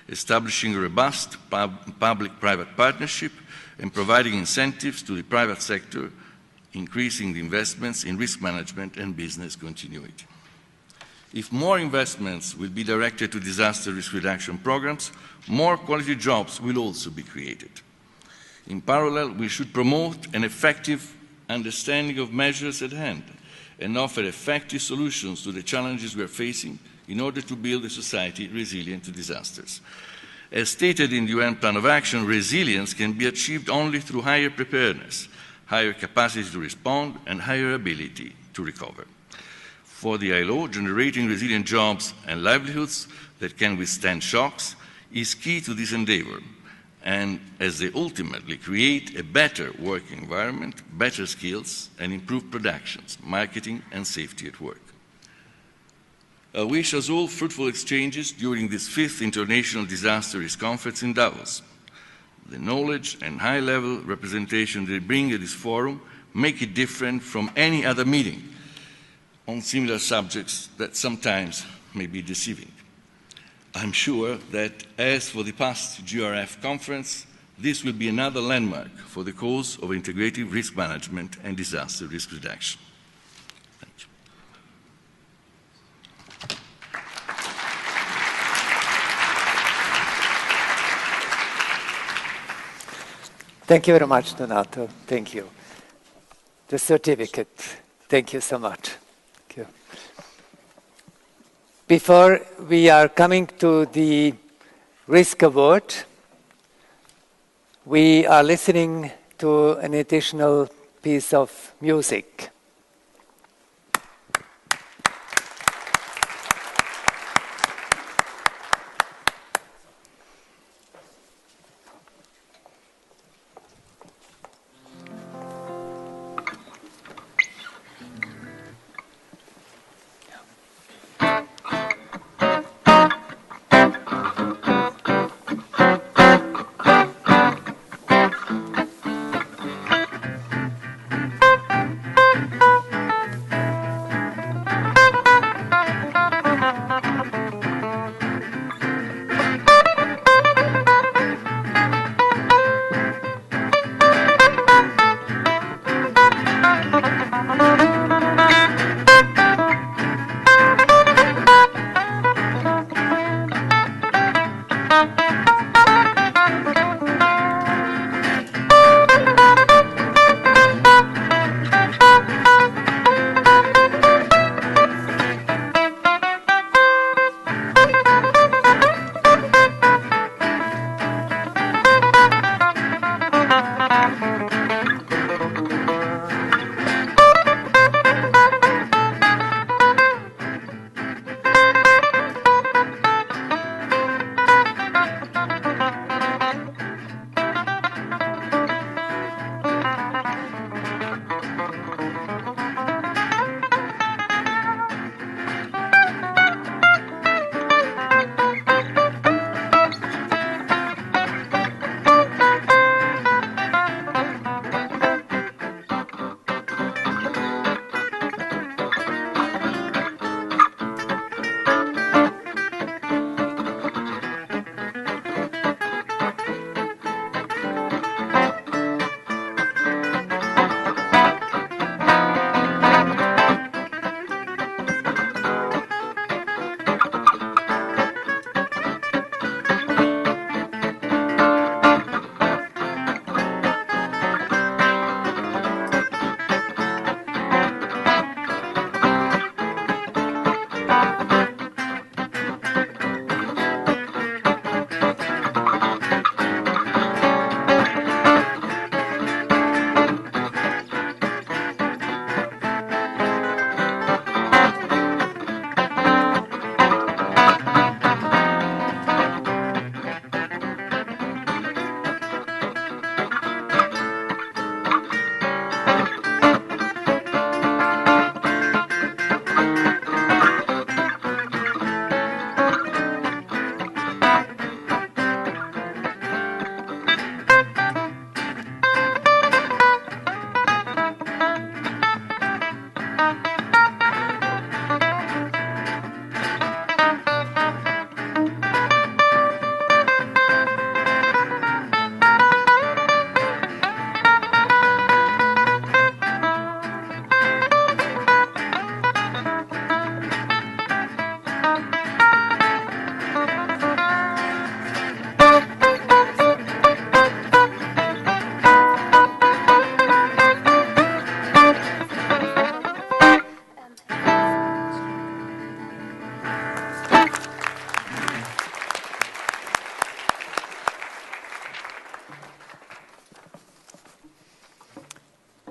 establishing a robust public-private partnership and providing incentives to the private sector, increasing the investments in risk management and business continuity. If more investments will be directed to disaster risk reduction programs, more quality jobs will also be created. In parallel, we should promote an effective understanding of measures at hand and offer effective solutions to the challenges we are facing in order to build a society resilient to disasters. As stated in the UN Plan of Action, resilience can be achieved only through higher preparedness, higher capacity to respond, and higher ability to recover. for the ILO, generating resilient jobs and livelihoods that can withstand shocks, is key to this endeavor, and as they ultimately create a better working environment, better skills, and improved productions, marketing, and safety at work. I wish us all fruitful exchanges during this 5th International Disaster Risk Conference in Davos. The knowledge and high-level representation they bring at this forum make it different from any other meeting on similar subjects that sometimes may be deceiving. I'm sure that, as for the past GRF conference, this will be another landmark for the cause of integrative risk management and disaster risk reduction. Thank you. Thank you very much, Donato. Thank you. The certificate. Thank you so much. Thank you. Before we are coming to the Risk Award, we are listening to an additional piece of music.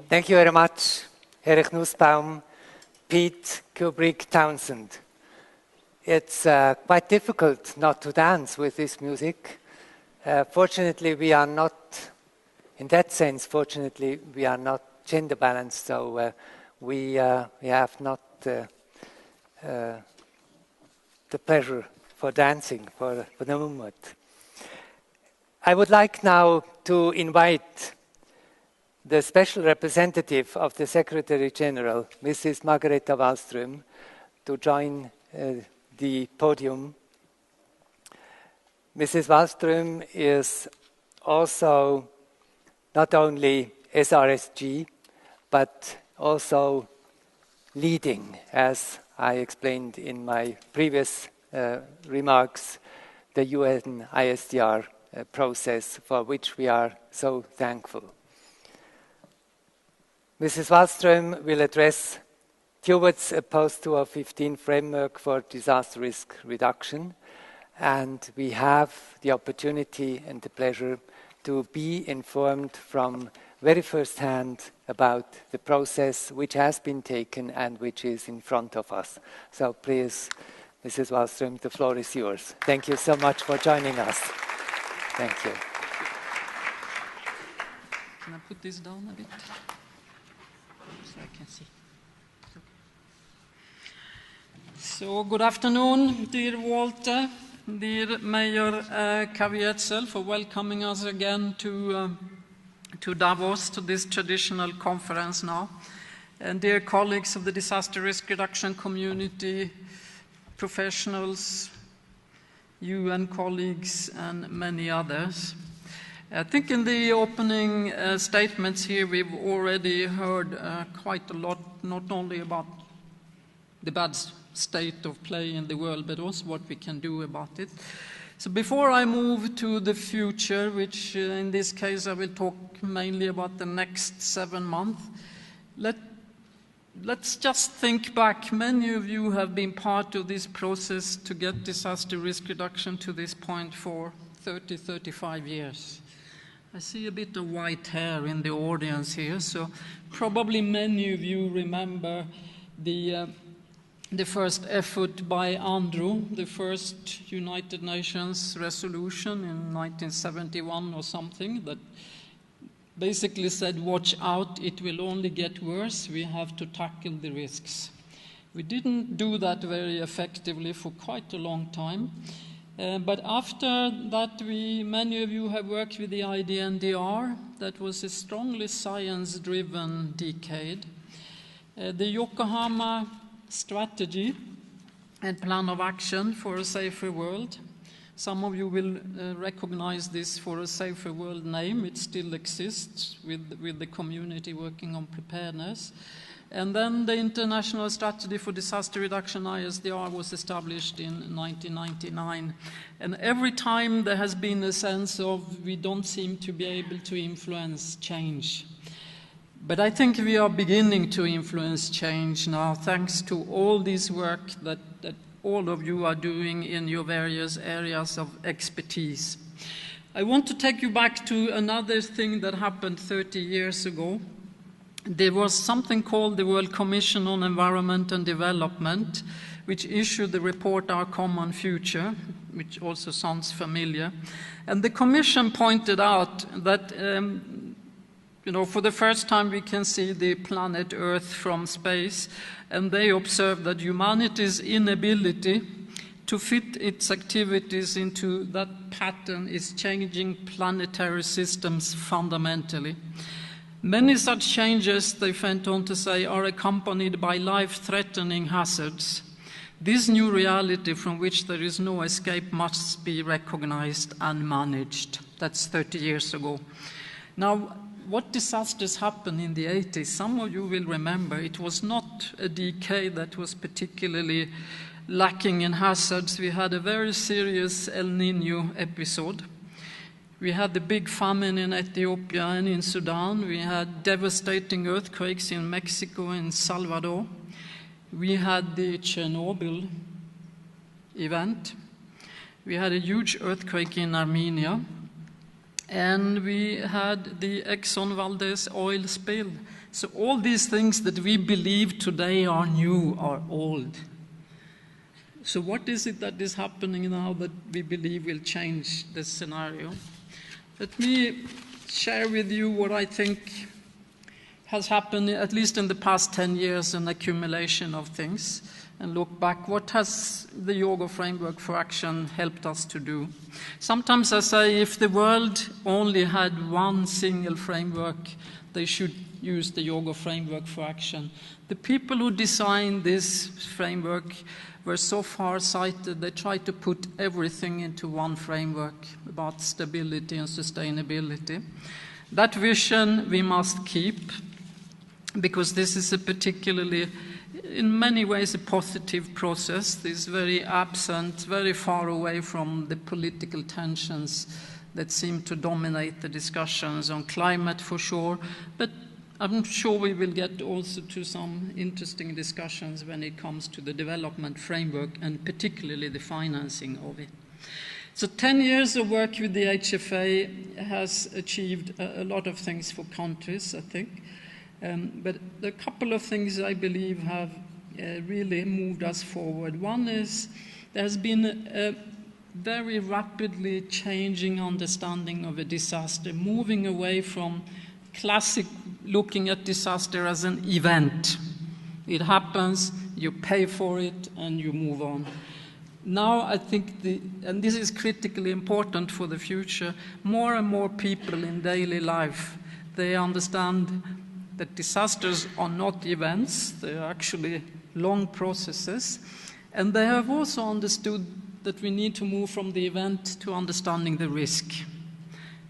Thank you very much, Erich Nussbaum, Pete Kubrick Townsend. It's quite difficult not to dance with this music. Fortunately, we are not, in that sense, fortunately, we are not gender balanced, so we have not the pleasure for dancing for the moment. I would like now to invite the special representative of the Secretary General, Mrs. Margareta Wallström, to join the podium. Mrs. Wallström is also not only SRSG, but also leading, as I explained in my previous remarks, the UN ISDR process, for which we are so thankful. Mrs. Wallström will address towards a post-2015 framework for disaster risk reduction, and we have the opportunity and the pleasure to be informed from very first hand about the process which has been taken and which is in front of us. So please, Mrs. Wallström, the floor is yours. Thank you so much for joining us. Thank you. Can I put this down a bit so I can see? So good afternoon, dear Walter, dear Mayor CAVIEZEL, for welcoming us again to Davos, to this traditional conference now. And dear colleagues of the disaster risk reduction community, professionals, UN colleagues, and many others. I think in the opening statements here, we've already heard quite a lot, not only about the bad state of play in the world, but also what we can do about it. So before I move to the future, which in this case I will talk mainly about the next 7 months, let's just think back. Many of you have been part of this process to get disaster risk reduction to this point for 30, 35 years. I see a bit of white hair in the audience here, so probably many of you remember the first effort by Andrew, the first United Nations resolution in 1971 or something, that basically said, watch out, it will only get worse, we have to tackle the risks. We didn't do that very effectively for quite a long time. But after that, many of you have worked with the IDNDR. That was a strongly science-driven decade. The Yokohama strategy and plan of action for a safer world. Some of you will recognize this for a safer world name. It still exists with the community working on preparedness. And then the International Strategy for Disaster Reduction, ISDR, was established in 1999. And every time there has been a sense of we don't seem to be able to influence change. But I think we are beginning to influence change now, thanks to all this work that all of you are doing in your various areas of expertise. I want to take you back to another thing that happened 30 years ago. There was something called the World Commission on Environment and Development, which issued the report Our Common Future, which also sounds familiar. And the Commission pointed out that for the first time we can see the planet Earth from space, and they observed that humanity's inability to fit its activities into that pattern is changing planetary systems fundamentally. Many such changes, they went on to say, are accompanied by life-threatening hazards. This new reality from which there is no escape must be recognized and managed. That's 30 years ago. Now, what disasters happened in the 80s? Some of you will remember it was not a decade that was particularly lacking in hazards. We had a very serious El Niño episode. We had the big famine in Ethiopia and in Sudan. We had devastating earthquakes in Mexico and Salvador. We had the Chernobyl event. We had a huge earthquake in Armenia. And we had the Exxon Valdez oil spill So all these things that we believe today are new are old. So what is it that is happening now that we believe will change this scenario? Let me share with you what I think has happened, at least in the past 10 years, an accumulation of things, and look back. What has the Yoga Framework for Action helped us to do? Sometimes I say if the world only had one single framework, they should use the Yoga Framework for Action. The people who designed this framework were so far-sighted, they tried to put everything into one framework about stability and sustainability. That vision we must keep, because this is a particularly, in many ways, a positive process. This is very absent, very far away from the political tensions that seem to dominate the discussions on climate, for sure, but I'm sure we will get also to some interesting discussions when it comes to the development framework and particularly the financing of it. So 10 years of work with the HFA has achieved a lot of things for countries, I think. But a couple of things I believe have really moved us forward. One is there has been a very rapidly changing understanding of a disaster, moving away from classic looking at disaster as an event. It happens, you pay for it, and you move on. Now I think, and this is critically important for the future, more and more people in daily life, they understand that disasters are not events, they are actually long processes, and they have also understood that we need to move from the event to understanding the risk.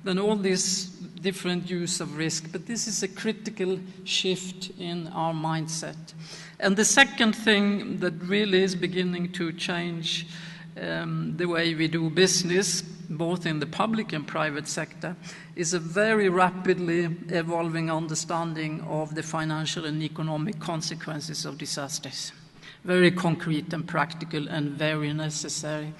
Then all this different use of risk, but this is a critical shift in our mindset. And the second thing that really is beginning to change the way we do business, both in the public and private sector, is a very rapidly evolving understanding of the financial and economic consequences of disasters. Very concrete and practical and very necessary.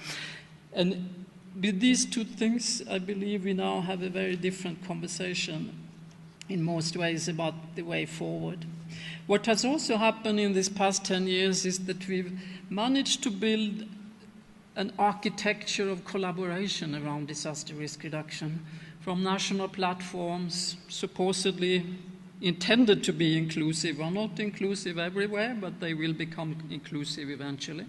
And with these two things, I believe we now have a very different conversation in most ways about the way forward. What has also happened in these past 10 years is that we've managed to build an architecture of collaboration around disaster risk reduction, from national platforms, supposedly intended to be inclusive, are not inclusive everywhere, but they will become inclusive eventually,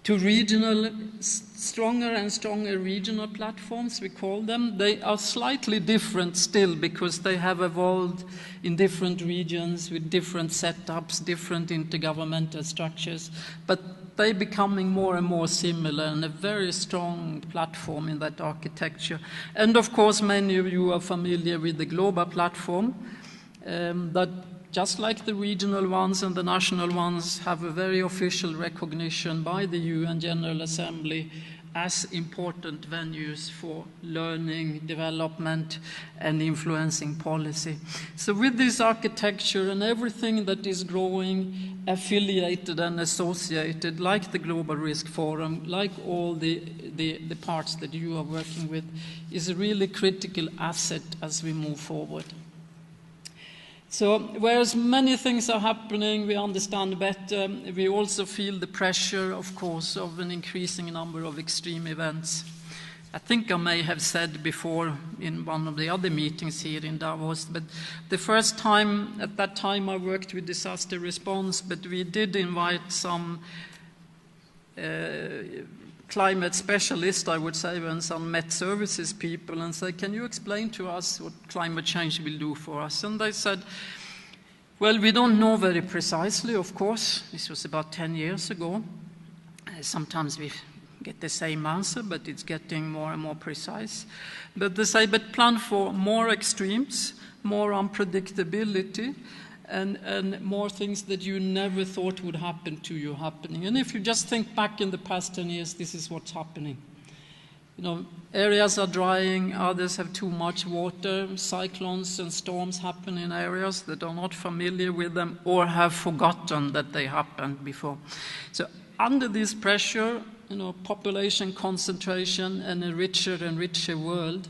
to regional, stronger and stronger regional platforms, we call them. They are slightly different still because they have evolved in different regions with different setups, different intergovernmental structures, but they're becoming more and more similar and a very strong platform in that architecture. And of course, many of you are familiar with the global platform that, just like the regional ones and the national ones, have a very official recognition by the UN General Assembly as important venues for learning, development, and influencing policy. So with this architecture and everything that is growing, affiliated and associated, like the Global Risk Forum, like all the parts that you are working with, is a really critical asset as we move forward. So whereas many things are happening, we understand better, we also feel the pressure, of course, of an increasing number of extreme events. I think I may have said before in one of the other meetings here in Davos, but the first time, at that time I worked with disaster response, but we did invite some climate specialist, I would say, and some Met Services people, and say, can you explain to us what climate change will do for us? And they said, well, we don't know very precisely, of course. This was about 10 years ago. Sometimes we get the same answer, but it's getting more and more precise. But they say, but plan for more extremes, more unpredictability, and more things that you never thought would happen to you happening. And if you just think back in the past 10 years, this is what's happening. You know, areas are drying, others have too much water, cyclones and storms happen in areas that are not familiar with them or have forgotten that they happened before. So under this pressure, you know, population concentration and a richer and richer world,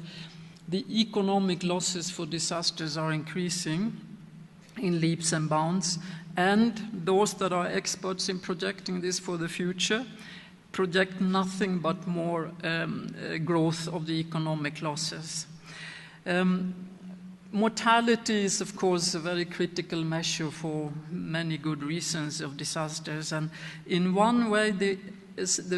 the economic losses for disasters are increasing. in leaps and bounds, and those that are experts in projecting this for the future project nothing but more growth of the economic losses. Mortality is, of course, a very critical measure for many good reasons of disasters, and in one way the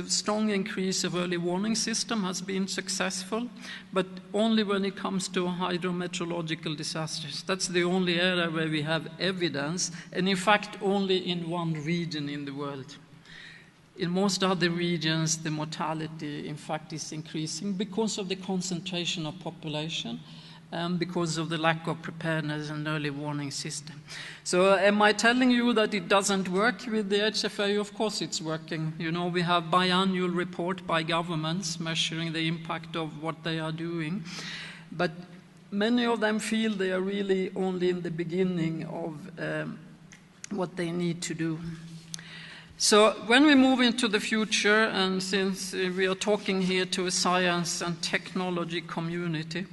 strong increase of early warning system has been successful, but only when it comes to hydrometeorological disasters. That's the only area where we have evidence, and in fact only in one region in the world. In most other regions, the mortality, in fact, is increasing because of the concentration of population and because of the lack of preparedness and early warning system. So am I telling you that it doesn't work with the HFA? Of course it's working. You know, we have biannual report by governments measuring the impact of what they are doing. But many of them feel they are really only in the beginning of what they need to do. So when we move into the future, and since we are talking here to a science and technology community,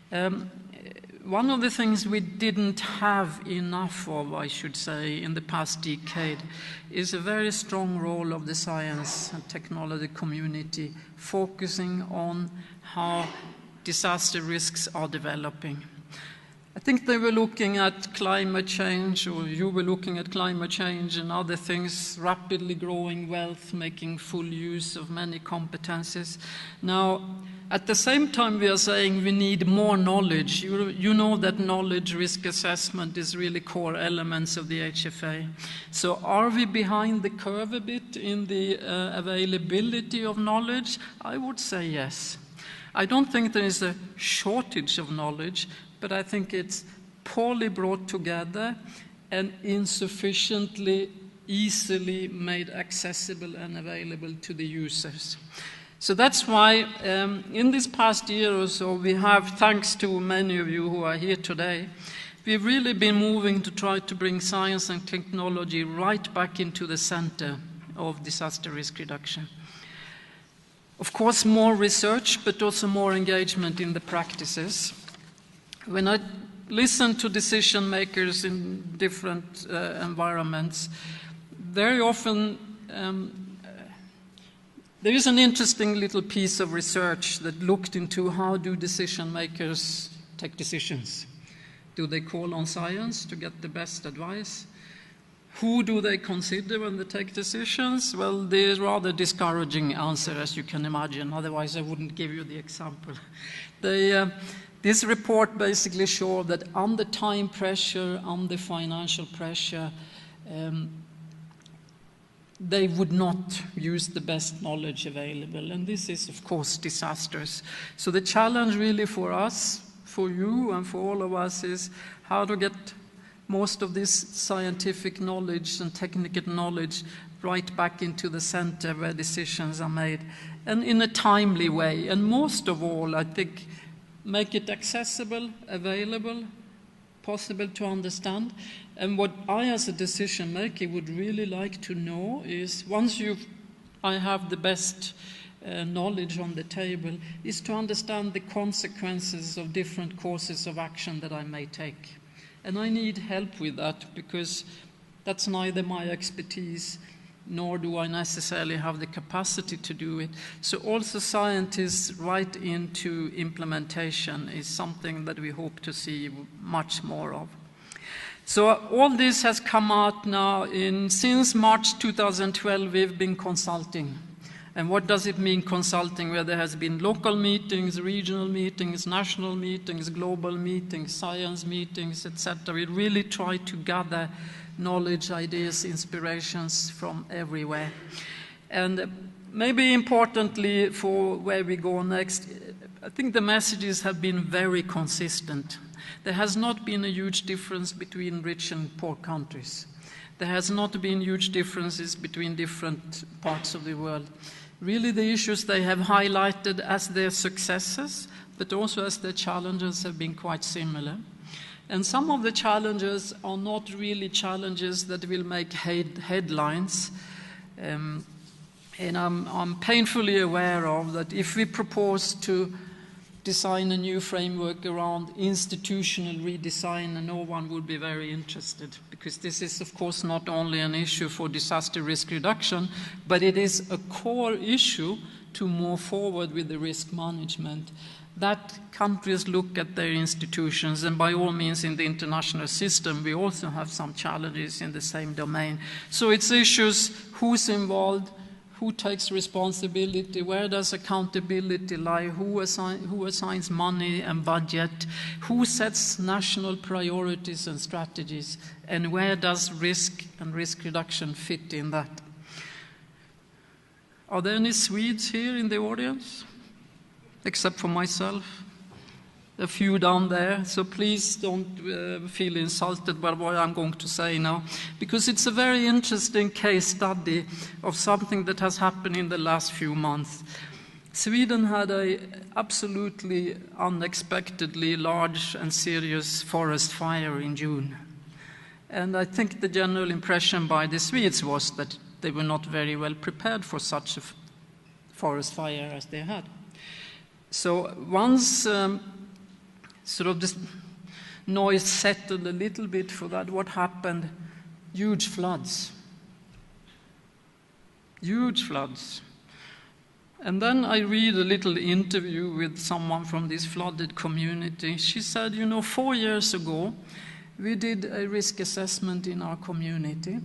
one of the things we didn't have enough of, I should say, in the past decade is a very strong role of the science and technology community focusing on how disaster risks are developing. I think they were looking at climate change, or you were looking at climate change and other things, rapidly growing wealth, making full use of many competences. Now, at the same time, we are saying we need more knowledge. You know that knowledge risk assessment is really core elements of the HFA. So are we behind the curve a bit in the availability of knowledge? I would say yes. I don't think there is a shortage of knowledge, but I think it's poorly brought together and insufficiently easily made accessible and available to the users. So that's why in this past year or so, we have, thanks to many of you who are here today, we've really been moving to try to bring science and technology right back into the center of disaster risk reduction. Of course, more research, but also more engagement in the practices. When I listen to decision makers in different environments, very often there is an interesting little piece of research that looked into how do decision makers take decisions. Do they call on science to get the best advice? Who do they consider when they take decisions? Well, there's a rather discouraging answer, as you can imagine. Otherwise, I wouldn't give you the example. This report basically showed that under time pressure, under financial pressure, they would not use the best knowledge available. And this is, of course, disastrous. So the challenge really for us, for you and for all of us, is how to get most of this scientific knowledge and technical knowledge right back into the center where decisions are made, and in a timely way. And most of all, I think, make it accessible, available, possible to understand. And what I, as a decision maker, would really like to know is, once I have the best knowledge on the table, is to understand the consequences of different courses of action that I may take. And I need help with that, because that's neither my expertise nor do I necessarily have the capacity to do it. So also scientists right into implementation is something that we hope to see much more of. So all this has come out now since March 2012, we've been consulting. And what does it mean, consulting, where there has been local meetings, regional meetings, national meetings, global meetings, science meetings, etc. We really try to gather knowledge, ideas, inspirations from everywhere. And maybe importantly for where we go next, I think the messages have been very consistent. There has not been a huge difference between rich and poor countries. There has not been huge differences between different parts of the world. Really, the issues they have highlighted as their successes, but also as their challenges, have been quite similar. And some of the challenges are not really challenges that will make headlines. And I'm painfully aware of that if we propose to design a new framework around institutional redesign, and no one would be very interested, because this is, of course, not only an issue for disaster risk reduction, but it is a core issue to move forward with the risk management. That countries look at their institutions, and by all means in the international system we also have some challenges in the same domain. So it's issues: who's involved, who takes responsibility, where does accountability lie, who assigns money and budget, who sets national priorities and strategies, and where does risk and risk reduction fit in that? Are there any Swedes here in the audience? Except for myself, a few down there, so please don't feel insulted by what I'm going to say now, because it's a very interesting case study of something that has happened in the last few months. Sweden had an absolutely unexpectedly large and serious forest fire in June. And I think the general impression by the Swedes was that they were not very well prepared for such a forest fire as they had. So once sort of this noise settled a little bit for that, what happened? Huge floods. Huge floods. And then I read a little interview with someone from this flooded community. She said, 4 years ago, we did a risk assessment in our community.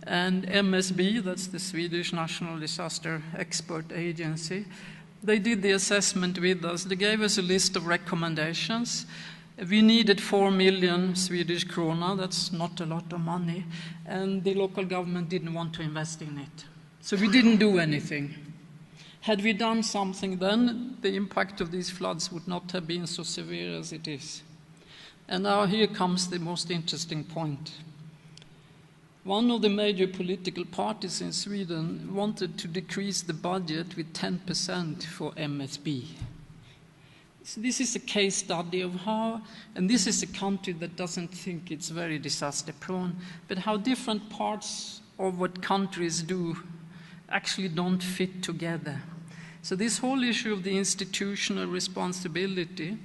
And MSB, that's the Swedish National Disaster Expert Agency, they did the assessment with us. They gave us a list of recommendations. We needed 4 million Swedish krona. That's not a lot of money. And the local government didn't want to invest in it. So we didn't do anything. Had we done something then, the impact of these floods would not have been so severe as it is. And now here comes the most interesting point. One of the major political parties in Sweden wanted to decrease the budget with 10% for MSB. So this is a case study of how, and this is a country that doesn't think it's very disaster prone, but how different parts of what countries do actually don't fit together. So this whole issue of the institutional responsibility,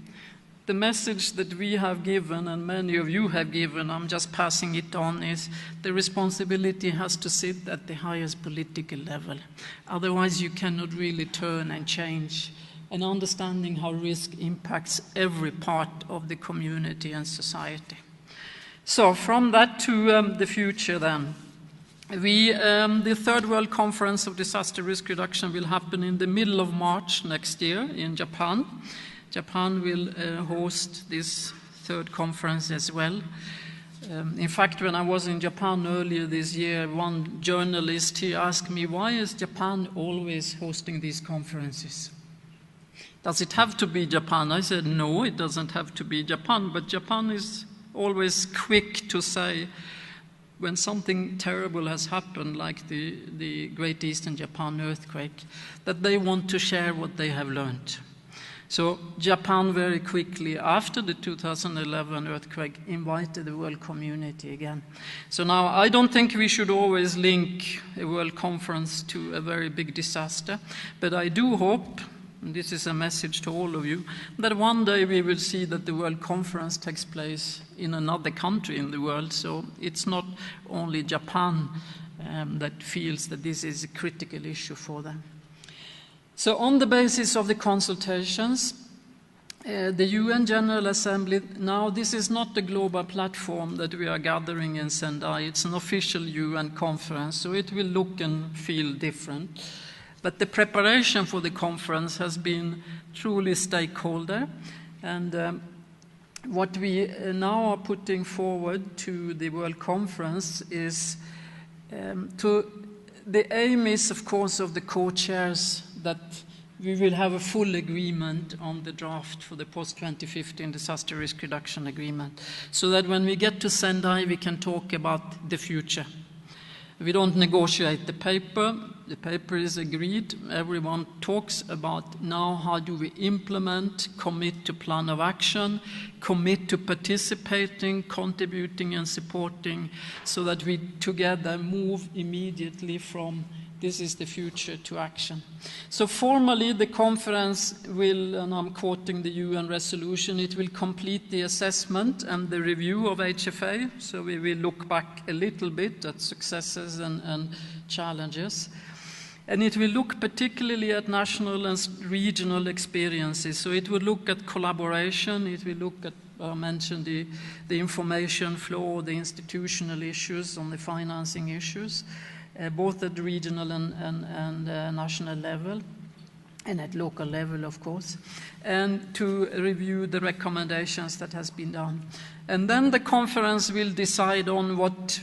the message that we have given, and many of you have given, I'm just passing it on, is the responsibility has to sit at the highest political level. Otherwise, you cannot really turn and change, and understanding how risk impacts every part of the community and society. So from that to the future then. The Third World Conference of Disaster Risk Reduction will happen in the middle of March next year in Japan. Japan will host this third conference as well. In fact, when I was in Japan earlier this year, one journalist, he asked me, why is Japan always hosting these conferences? Does it have to be Japan? I said, no, it doesn't have to be Japan, but Japan is always quick to say, when something terrible has happened, like the Great Eastern Japan earthquake, that they want to share what they have learned. So Japan very quickly, after the 2011 earthquake, invited the world community again. So now I don't think we should always link a world conference to a very big disaster, but I do hope, and this is a message to all of you, that one day we will see that the world conference takes place in another country in the world. So it's not only Japan that feels that this is a critical issue for them. So on the basis of the consultations, the UN General Assembly, now this is not a global platform that we are gathering in Sendai, it's an official UN conference, so it will look and feel different. But the preparation for the conference has been truly stakeholder, and what we now are putting forward to the World Conference is the aim is, of course, of the co-chairs that we will have a full agreement on the draft for the post-2015 disaster risk reduction agreement, so that when we get to Sendai, we can talk about the future. We don't negotiate the paper is agreed, everyone talks about now how do we implement, commit to plan of action, commit to participating, contributing and supporting, so that we together move immediately from This is the future to action. So formally, the conference will, and I'm quoting the UN resolution, it will complete the assessment and the review of HFA. So we will look back a little bit at successes and challenges. And it will look particularly at national and regional experiences. So it will look at collaboration, it will look at, I mentioned the information flow, the institutional issues on the financing issues, both at the regional and national level, and at local level, of course, and to review the recommendations that has been done. And then the conference will decide on what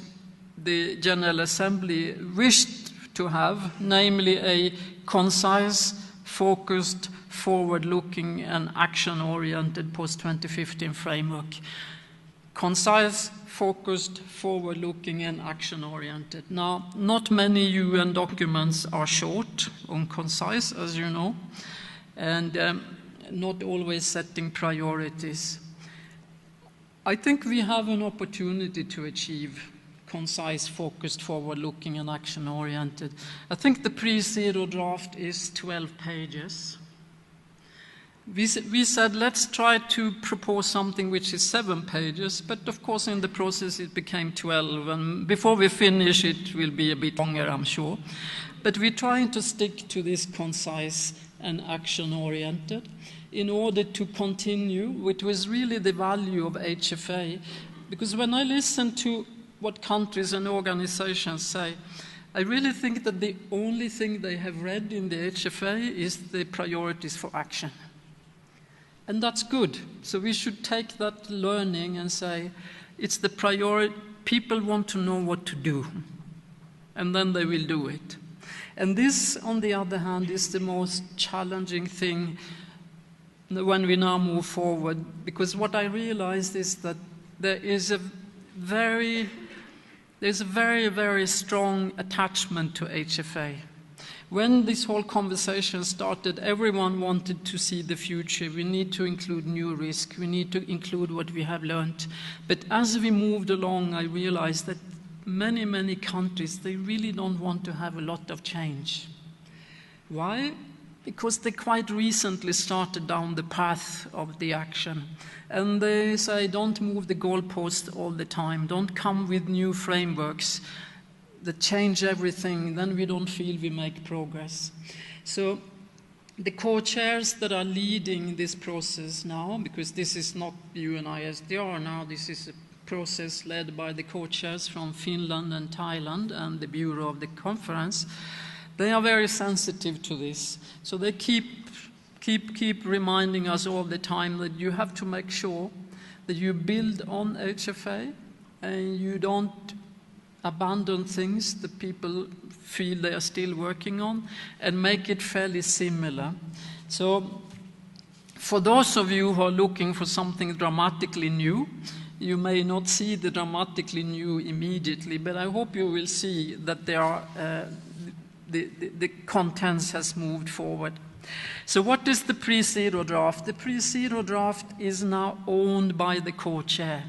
the General Assembly wished to have, namely a concise, focused, forward-looking and action-oriented post-2015 framework. Concise, focused, forward-looking and action-oriented. Now, not many UN documents are short and concise, as you know, and not always setting priorities. I think we have an opportunity to achieve concise, focused, forward-looking and action-oriented. I think the pre-zero draft is 12 pages. We said, let's try to propose something which is 7 pages, but of course in the process it became 12, and before we finish it will be a bit longer, I'm sure. But we're trying to stick to this concise and action-oriented in order to continue, which was really the value of HFA, because when I listen to what countries and organizations say, I really think that the only thing they have read in the HFA is the priorities for action. And that's good. So we should take that learning and say, it's the priority, people want to know what to do, and then they will do it. And this, on the other hand, is the most challenging thing when we now move forward, because what I realized is that there's a very, very strong attachment to HFA. When this whole conversation started, everyone wanted to see the future. We need to include new risk. We need to include what we have learned. But as we moved along, I realized that many countries, they really don't want to have a lot of change. Why? Because they quite recently started down the path of the action. And they say, don't move the goalpost all the time. Don't come with new frameworks that change everything. Then we don't feel we make progress. So the co-chairs that are leading this process now, because this is not UNISDR now, this is a process led by the co-chairs from Finland and Thailand and the Bureau of the conference, they are very sensitive to this. So they keep reminding us all the time that you have to make sure that you build on HFA and you don't abandon things that people feel they are still working on, and make it fairly similar. So for those of you who are looking for something dramatically new, you may not see the dramatically new immediately, but I hope you will see that there are the contents has moved forward. So what is the pre-zero draft? The pre-zero draft is now owned by the co-chair.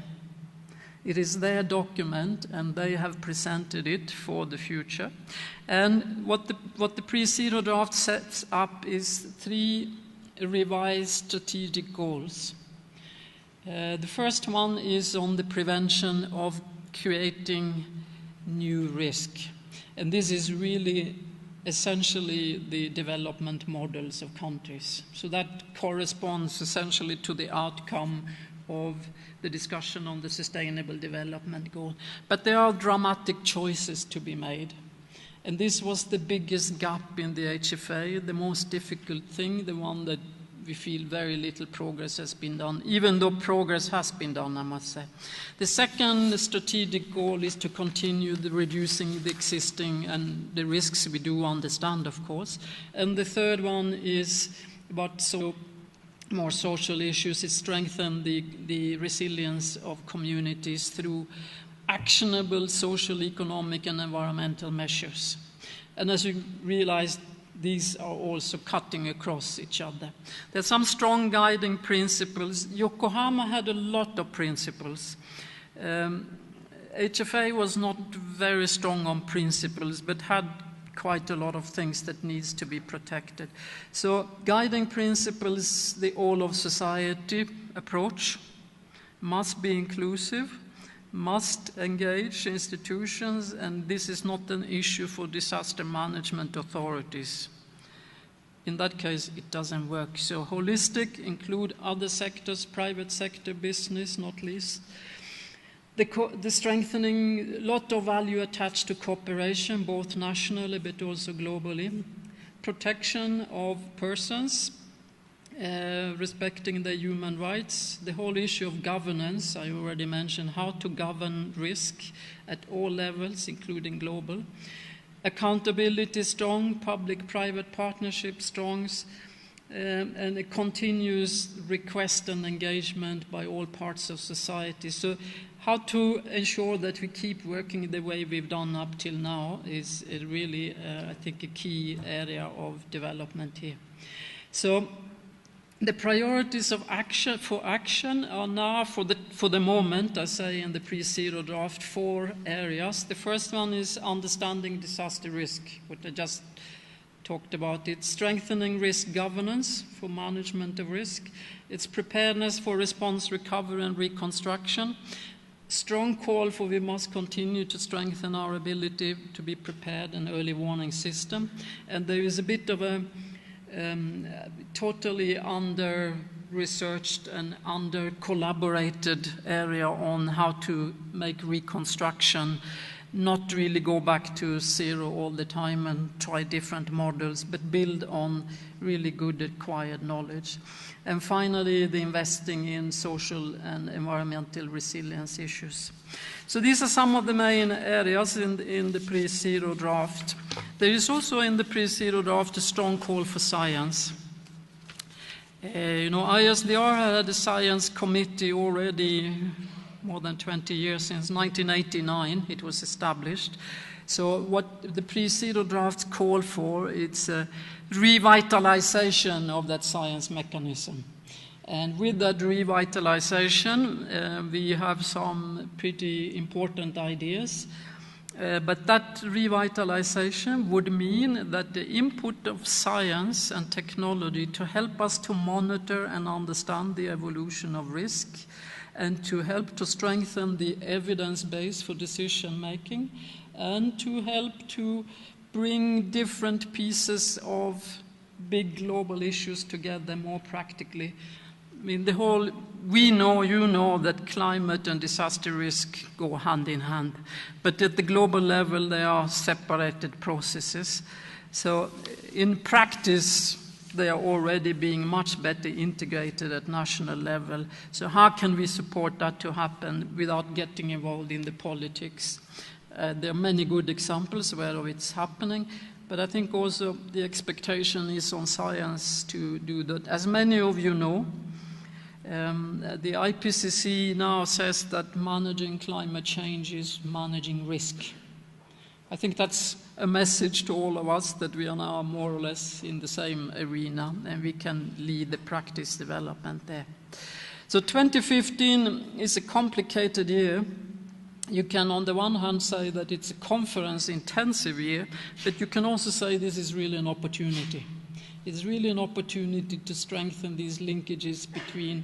It is their document, and they have presented it for the future. And what the pre-zero draft sets up is 3 revised strategic goals. The first one is on the prevention of creating new risk. And this is really essentially the development models of countries. So that corresponds essentially to the outcome of the discussion on the Sustainable Development Goal. But there are dramatic choices to be made. And this was the biggest gap in the HFA, the most difficult thing, the one that we feel very little progress has been done, even though progress has been done, I must say. The second strategic goal is to continue reducing the existing and the risks we do understand, of course. And the third one is about more social issues. It strengthens the resilience of communities through actionable social, economic, and environmental measures. And as you realize, these are also cutting across each other. There are some strong guiding principles. Yokohama had a lot of principles. HFA was not very strong on principles, but had quite a lot of things that needs to be protected. So guiding principles, the all of society approach must be inclusive, must engage institutions, and this is not an issue for disaster management authorities. In that case, it doesn't work. So holistic, include other sectors, private sector, business, not least. The strengthening, a lot of value attached to cooperation, both nationally but also globally. Protection of persons, respecting their human rights. The whole issue of governance, I already mentioned, how to govern risk at all levels, including global. Accountability strong, public-private partnership strong, and a continuous request and engagement by all parts of society. So how to ensure that we keep working the way we've done up till now is really, I think, a key area of development here. So the priorities of action are now, for the moment, I say in the pre-zero draft, 4 areas. The first one is understanding disaster risk, what I just talked about. It's strengthening risk governance for management of risk. It's preparedness for response, recovery, and reconstruction. Strong call for we must continue to strengthen our ability to be prepared, an early warning system. And there is a bit of a totally under-researched and under-collaborated area on how to make reconstruction, not really go back to zero all the time and try different models, but build on really good acquired knowledge. And finally, the investing in social and environmental resilience issues. So these are some of the main areas in the pre-zero draft. There is also in the pre-zero draft a strong call for science. ISDR had a science committee already more than 20 years, since 1989 it was established. So what the pre-zero drafts call for, it's a revitalization of that science mechanism. And with that revitalization, we have some pretty important ideas. But that revitalization would mean that the input of science and technology to help us to monitor and understand the evolution of risk and to help to strengthen the evidence base for decision making and to help to bring different pieces of big global issues together more practically. I mean, we know, you know, that climate and disaster risk go hand in hand, but at the global level, they are separated processes. So in practice, they are already being much better integrated at national level. So how can we support that to happen without getting involved in the politics? There are many good examples where it's happening, but I think also the expectation is on science to do that. As many of you know, the IPCC now says that managing climate change is managing risk. I think that's a message to all of us that we are now more or less in the same arena and we can lead the practice development there. So 2015 is a complicated year. You can on the one hand say that it's a conference-intensive year, but you can also say this is really an opportunity. It's really an opportunity to strengthen these linkages between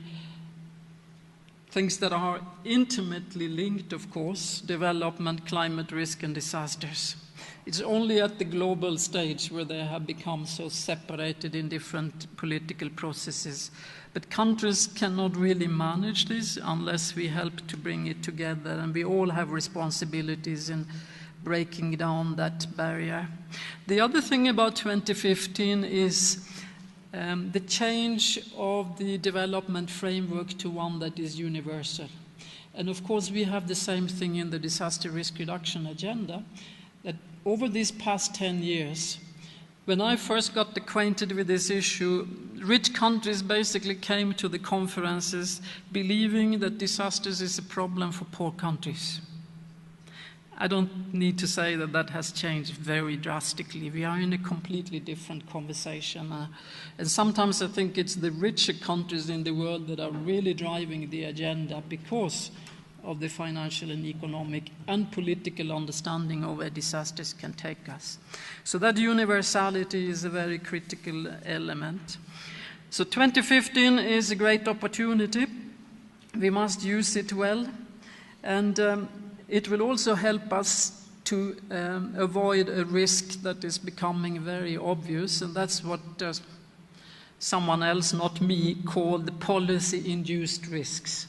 things that are intimately linked, of course, development, climate risk, and disasters. It's only at the global stage where they have become so separated in different political processes. But countries cannot really manage this unless we help to bring it together, and we all have responsibilities in breaking down that barrier. The other thing about 2015 is the change of the development framework to one that is universal. And of course, we have the same thing in the disaster risk reduction agenda, that over these past 10 years, when I first got acquainted with this issue, rich countries basically came to the conferences believing that disasters is a problem for poor countries. I don't need to say that that has changed very drastically. We are in a completely different conversation. And sometimes I think it's the richer countries in the world that are really driving the agenda because of the financial and economic and political understanding of where disasters can take us. So that universality is a very critical element. So 2015 is a great opportunity. We must use it well, and it will also help us to avoid a risk that is becoming very obvious, and that's what someone else, not me, called the policy-induced risks.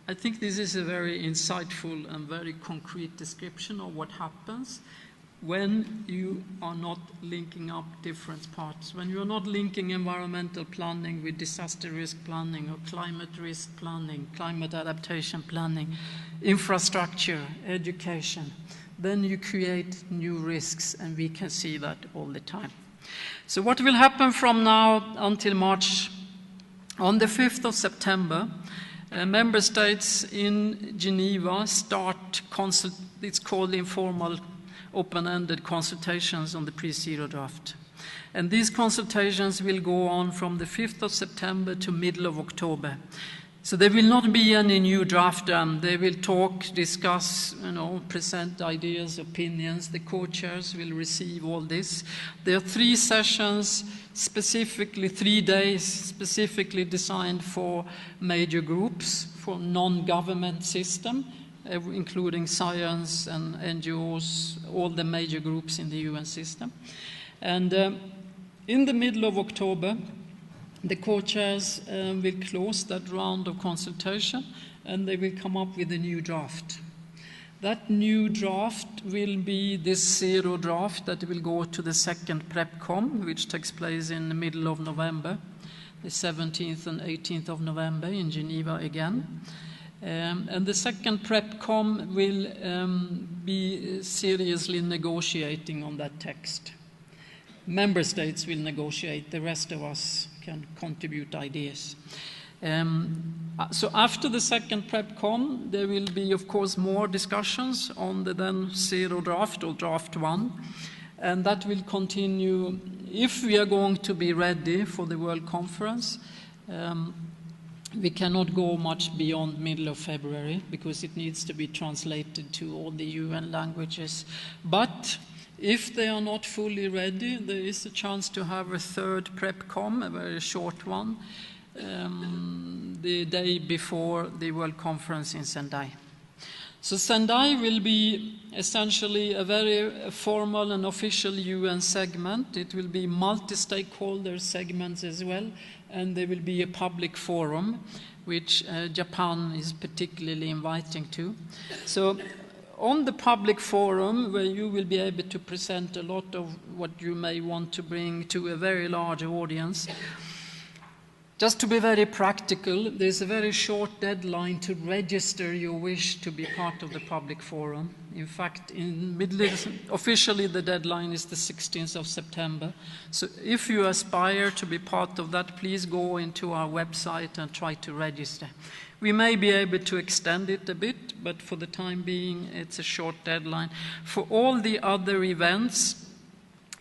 I think this is a very insightful and very concrete description of what happens when you are not linking up different parts, when you are not linking environmental planning with disaster risk planning or climate risk planning, climate adaptation planning, infrastructure, education, then you create new risks, and we can see that all the time. So what will happen from now until March? On the 5th of September, member states in Geneva start, it's called informal open-ended consultations on the pre-zero draft. And these consultations will go on from the 5th of September to middle of October. So there will not be any new draft done. They will talk, discuss, present ideas, opinions. The co-chairs will receive all this. There are 3 sessions, specifically 3 days, specifically designed for major groups, for non-government system, including science and NGOs, all the major groups in the UN system. And in the middle of October, the co-chairs will close that round of consultation, and they will come up with a new draft. That new draft will be this zero draft that will go to the second PrepCom, which takes place in the middle of November, the 17th and 18th of November in Geneva again. And the second PrepCom will be seriously negotiating on that text. Member states will negotiate, the rest of us can contribute ideas. So after the second PrepCom, there will be, of course, more discussions on the then zero draft or draft 1. And that will continue if we are going to be ready for the World Conference. We cannot go much beyond middle of February because it needs to be translated to all the UN languages. But if they are not fully ready, there is a chance to have a third PrepCom, a very short one, the day before the World Conference in Sendai. So Sendai will be essentially a very formal and official UN segment. It will be multi-stakeholder segments as well, and there will be a public forum, which Japan is particularly inviting to. So on the public forum, where you will be able to present a lot of what you may want to bring to a very large audience, just to be very practical, there's a very short deadline to register your wish to be part of the public forum. In fact, officially the deadline is the 16th of September. So if you aspire to be part of that, please go into our website and try to register. We may be able to extend it a bit, but for the time being, it's a short deadline. For all the other events,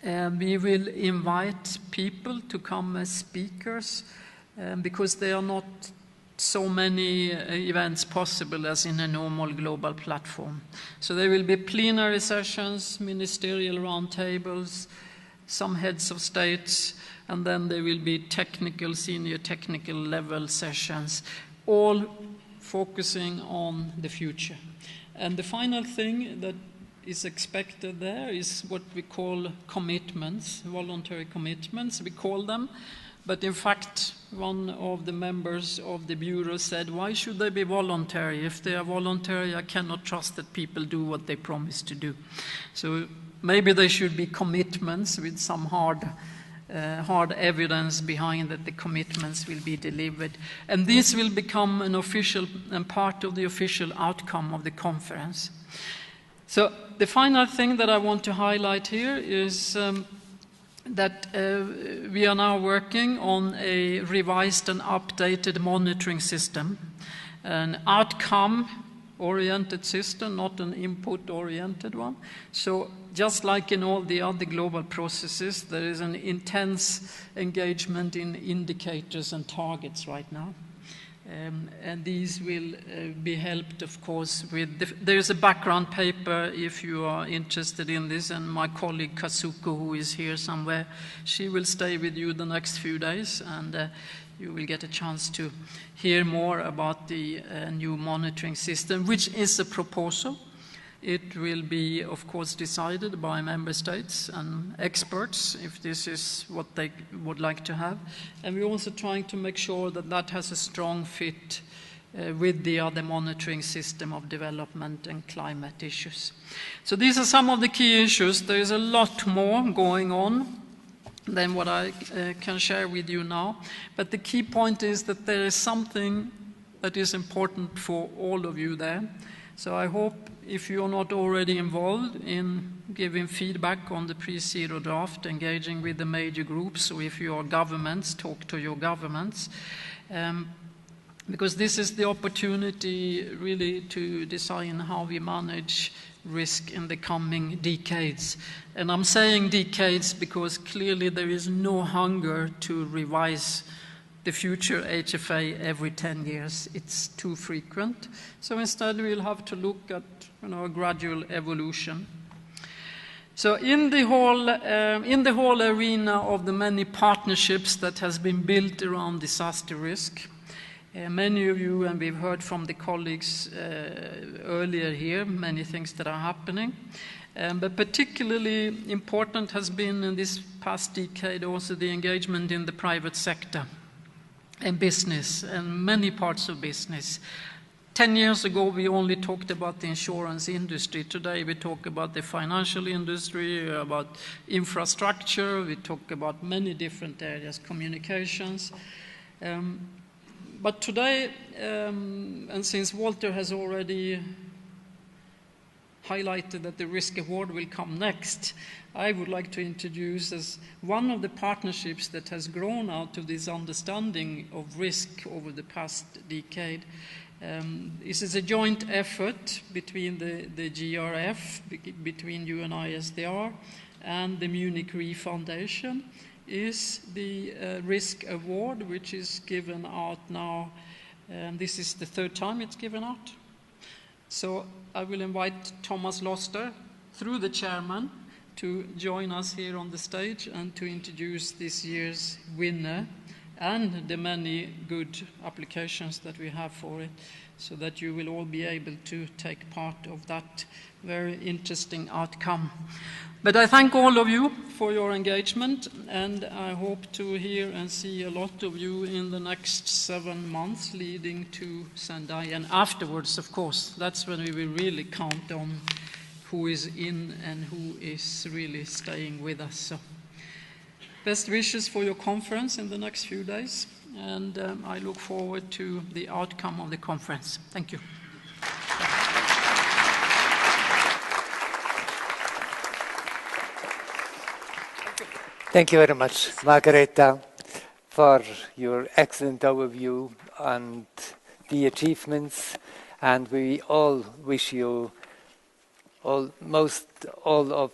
we will invite people to come as speakers, because there are not so many events possible as in a normal global platform. So there will be plenary sessions, ministerial roundtables, some heads of states, and then there will be senior technical level sessions, all focusing on the future. And the final thing that is expected there is what we call commitments, voluntary commitments, we call them. But in fact, one of the members of the Bureau said, why should they be voluntary? If they are voluntary, I cannot trust that people do what they promise to do. So maybe they should be commitments with some hard evidence behind that the commitments will be delivered. And this will become an official and part of the official outcome of the conference. So the final thing that I want to highlight here is that we are now working on a revised and updated monitoring system, an outcome-oriented system, not an input-oriented one. So just like in all the other global processes, there is an intense engagement in indicators and targets right now. And these will be helped, of course, with there's a background paper if you are interested in this, and my colleague Kazuko, who is here somewhere, she will stay with you the next few days, and you will get a chance to hear more about the new monitoring system, which is a proposal. It will be, of course, decided by member states and experts if this is what they would like to have. And we're also trying to make sure that that has a strong fit with the other monitoring system of development and climate issues. So these are some of the key issues. There is a lot more going on than what I can share with you now. But the key point is that there is something that is important for all of you there. So I hope, if you're not already involved in giving feedback on the pre-zero draft, engaging with the major groups, or if you are governments, talk to your governments, because this is the opportunity really to design how we manage risk in the coming decades. And I'm saying decades because clearly there is no hunger to revise the future HFA every 10 years. It's too frequent. So instead we'll have to look at a gradual evolution. So in the whole arena of the many partnerships that has been built around disaster risk, many of you, and we've heard from the colleagues earlier here, many things that are happening. But particularly important has been in this past decade also the engagement in the private sector and business, and many parts of business. 10 years ago, we only talked about the insurance industry. Today, we talk about the financial industry, about infrastructure. We talk about many different areas, communications. But today, and since Walter has already highlighted that the risk award will come next, I would like to introduce as one of the partnerships that has grown out of this understanding of risk over the past decade. This is a joint effort between the GRF, between UNISDR and the Munich Re Foundation, is the Risk Award, which is given out now. This is the third time it's given out. So I will invite Thomas Loster, through the chairman, to join us here on the stage and to introduce this year's winner and the many good applications that we have for it, so that you will all be able to take part of that very interesting outcome. But I thank all of you for your engagement, and I hope to hear and see a lot of you in the next 7 months leading to Sendai, and afterwards, of course. That's when we will really count on who is in and who is really staying with us. So, best wishes for your conference in the next few days, and I look forward to the outcome of the conference. Thank you. Thank you very much, Margareta, for your excellent overview and the achievements, and we all wish you all of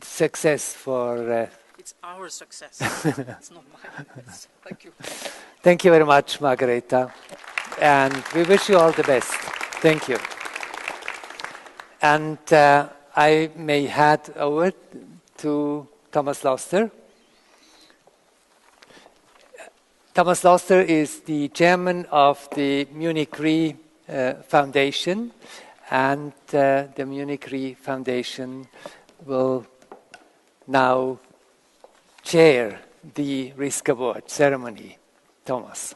success for... It's our success. It's not mine. Thank you. Thank you very much, Margareta, and we wish you all the best. Thank you. And I may hand over to Thomas Loster. Thomas Loster is the chairman of the Munich Re Foundation, and the Munich Re Foundation will now chair the Risk Award ceremony. Thomas.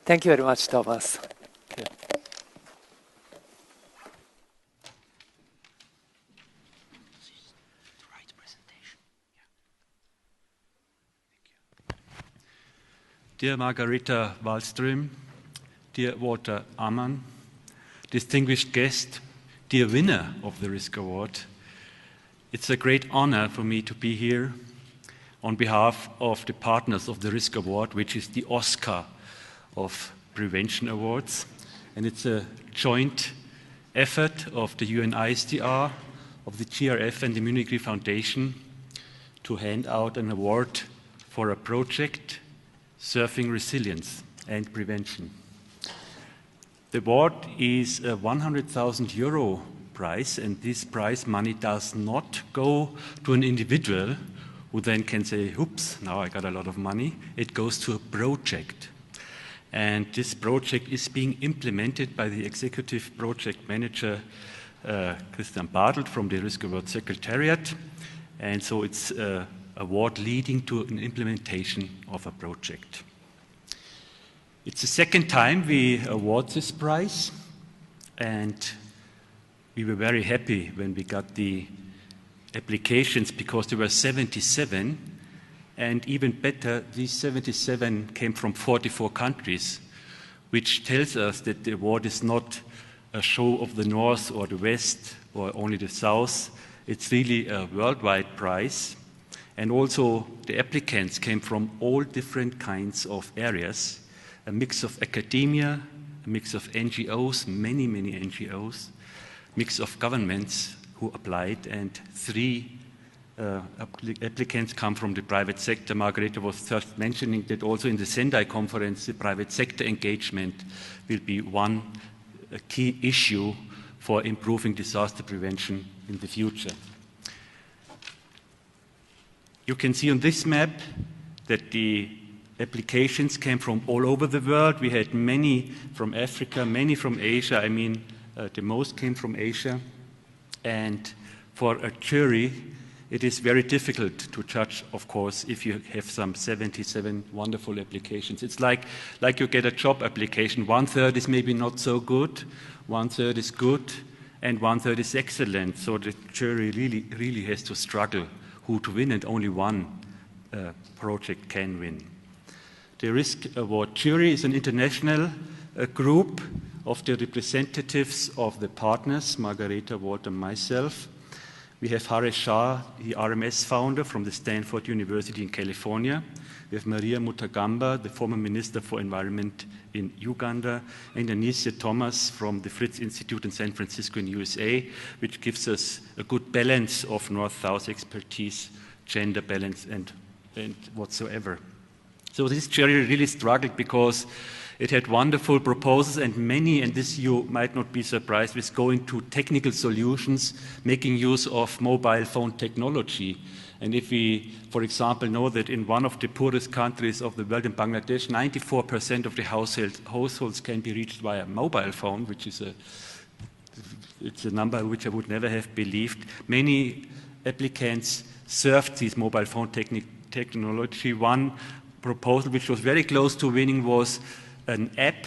Thank you very much, Thomas. Yeah. Dear Margareta Wallström, dear Walter AMMANN, distinguished guest, dear winner of the Risk Award, it's a great honor for me to be here on behalf of the partners of the Risk Award, which is the OCHA of Prevention Awards. and it's a joint effort of the UNISDR, of the GRF and the Munich Re Foundation to hand out an award for a project surfing resilience and prevention. The award is a 100,000 euro prize, and this prize money does not go to an individual who then can say, oops, now I got a lot of money. It goes to a project. And this project is being implemented by the executive project manager, Christian Bartelt from the Risk Award Secretariat. And so it's an award leading to an implementation of a project. It's the second time we award this prize, and we were very happy when we got the applications because there were 77, and even better, these 77 came from 44 countries, which tells us that the award is not a show of the North or the West or only the South. It's really a worldwide prize. And also the applicants came from all different kinds of areas, a mix of academia, a mix of NGOs, many, many NGOs, mix of governments who applied, and 3 applicants come from the private sector. Margareta was just mentioning that also in the Sendai conference, the private sector engagement will be one key issue for improving disaster prevention in the future. You can see on this map that the applications came from all over the world. We had many from Africa, many from Asia. I mean, the most came from Asia. And for a jury, it is very difficult to judge, of course, if you have some 77 wonderful applications. It's like you get a job application. 1/3 is maybe not so good, 1/3 is good, and 1/3 is excellent. So the jury really has to struggle who to win, and only one project can win. The Risk Award jury is an international group of the representatives of the partners, Margareta, Walter, myself. We have Haresh Shah, the RMS founder from the Stanford University in California. We have Maria Mutagamba, the former Minister for Environment in Uganda, and Anicia Thomas from the Fritz Institute in San Francisco in USA, which gives us a good balance of North-South expertise, gender balance, and whatsoever. So this jury really struggled because it had wonderful proposals, and many, and this you might not be surprised with, going to technical solutions, making use of mobile phone technology. And if we, for example, know that in one of the poorest countries of the world, in Bangladesh, 94% of the households can be reached via mobile phone, which is it's a number which I would never have believed. Many applicants served this mobile phone technology. One proposal which was very close to winning was an app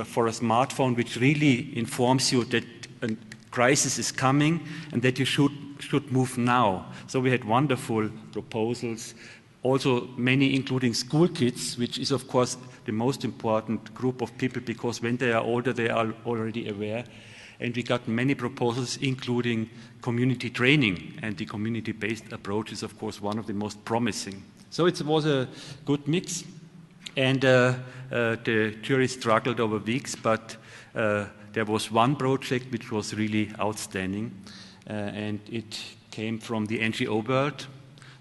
for a smartphone which really informs you that a crisis is coming and that you should move now. So we had wonderful proposals, also many including school kids, which is of course the most important group of people because when they are older they are already aware. And we got many proposals including community training, and the community-based approach is of course one of the most promising. So it was a good mix. And the jury struggled over weeks, but there was one project which was really outstanding, and it came from the NGO world.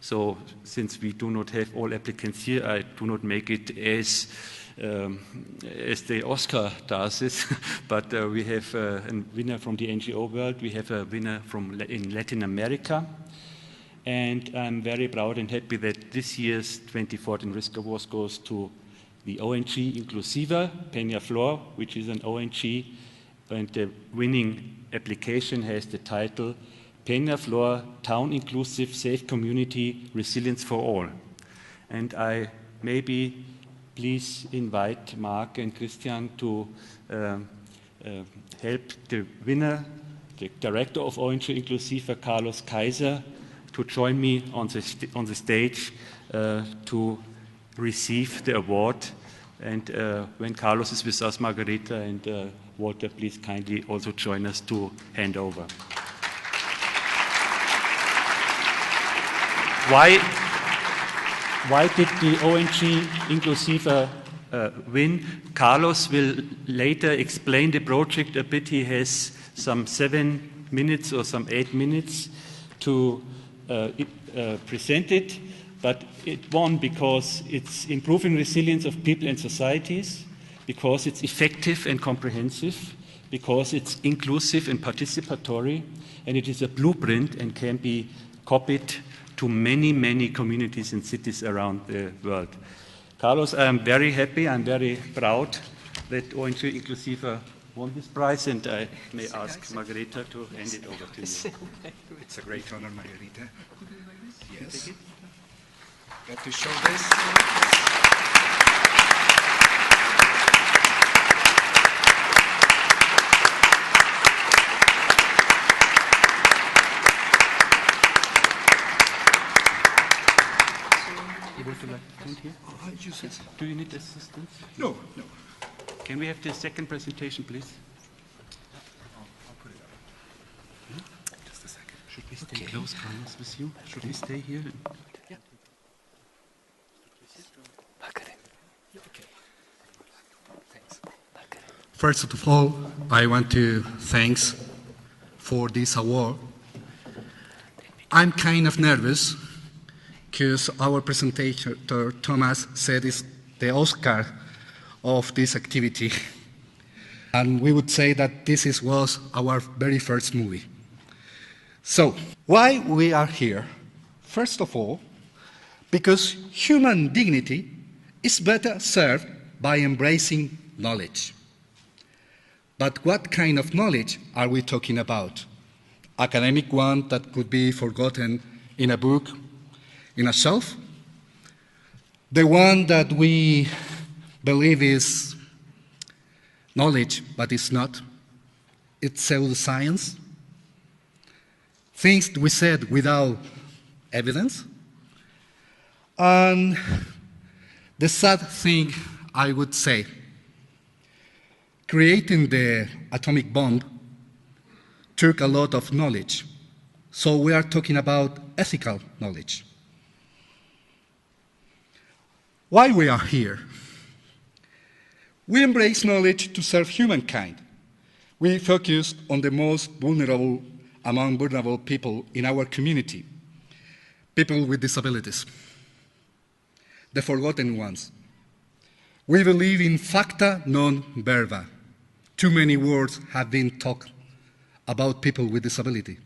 So since we do not have all applicants here, I do not make it as the Oscar does it, but we have a winner from the NGO world, we have a winner in Latin America. And I'm very proud and happy that this year's 2014 Risk Awards goes to the ONG Inclusiva, Peñaflor, which is an ONG, and the winning application has the title Peñaflor Town Inclusive Safe Community Resilience for All. And I maybe please invite Mark and Christian to help the winner, the director of ONG Inclusiva, Carlos Kaiser, to join me on the stage to receive the award. And when Carlos is with us, Margareta and Walter, please kindly also join us to hand over. Why did the ONG Inclusiva win. Carlos will later explain the project a bit. He has some 7 minutes or some 8 minutes to present it, but it won because it's improving resilience of people and societies, because it's effective and comprehensive, because it's inclusive and participatory, and it is a blueprint and can be copied to many, many communities and cities around the world. Carlos, I am very happy, I'm very proud that ONG Inclusiva won this prize, and I may ask Margareta to hand it over to you. It's a great honor, Margareta. Yes. Got to show this. Would you like to stand here? Do you need assistance? No, no. Can we have the second presentation, please? I'll put it up. Just a second. Should we stay close, Carlos, with you? Should we stay here? Yeah. Okay. Thanks. First of all, I want to thanks for this award. I'm kind of nervous because our presentator, Thomas, said it's the Oscar of this activity. And we would say that this was our very first movie. So, why we are here? First of all, because human dignity is better served by embracing knowledge. But what kind of knowledge are we talking about? Academic one that could be forgotten in a book, in a shelf? The one that we believe is knowledge, but it's not. It's pseudoscience. Things we said without evidence. And the sad thing, I would say, creating the atomic bomb took a lot of knowledge. So we are talking about ethical knowledge. Why we are here? We embrace knowledge to serve humankind. We focus on the most vulnerable among vulnerable people in our community, people with disabilities, the forgotten ones. We believe in facta non verba. Too many words have been talked about people with disability,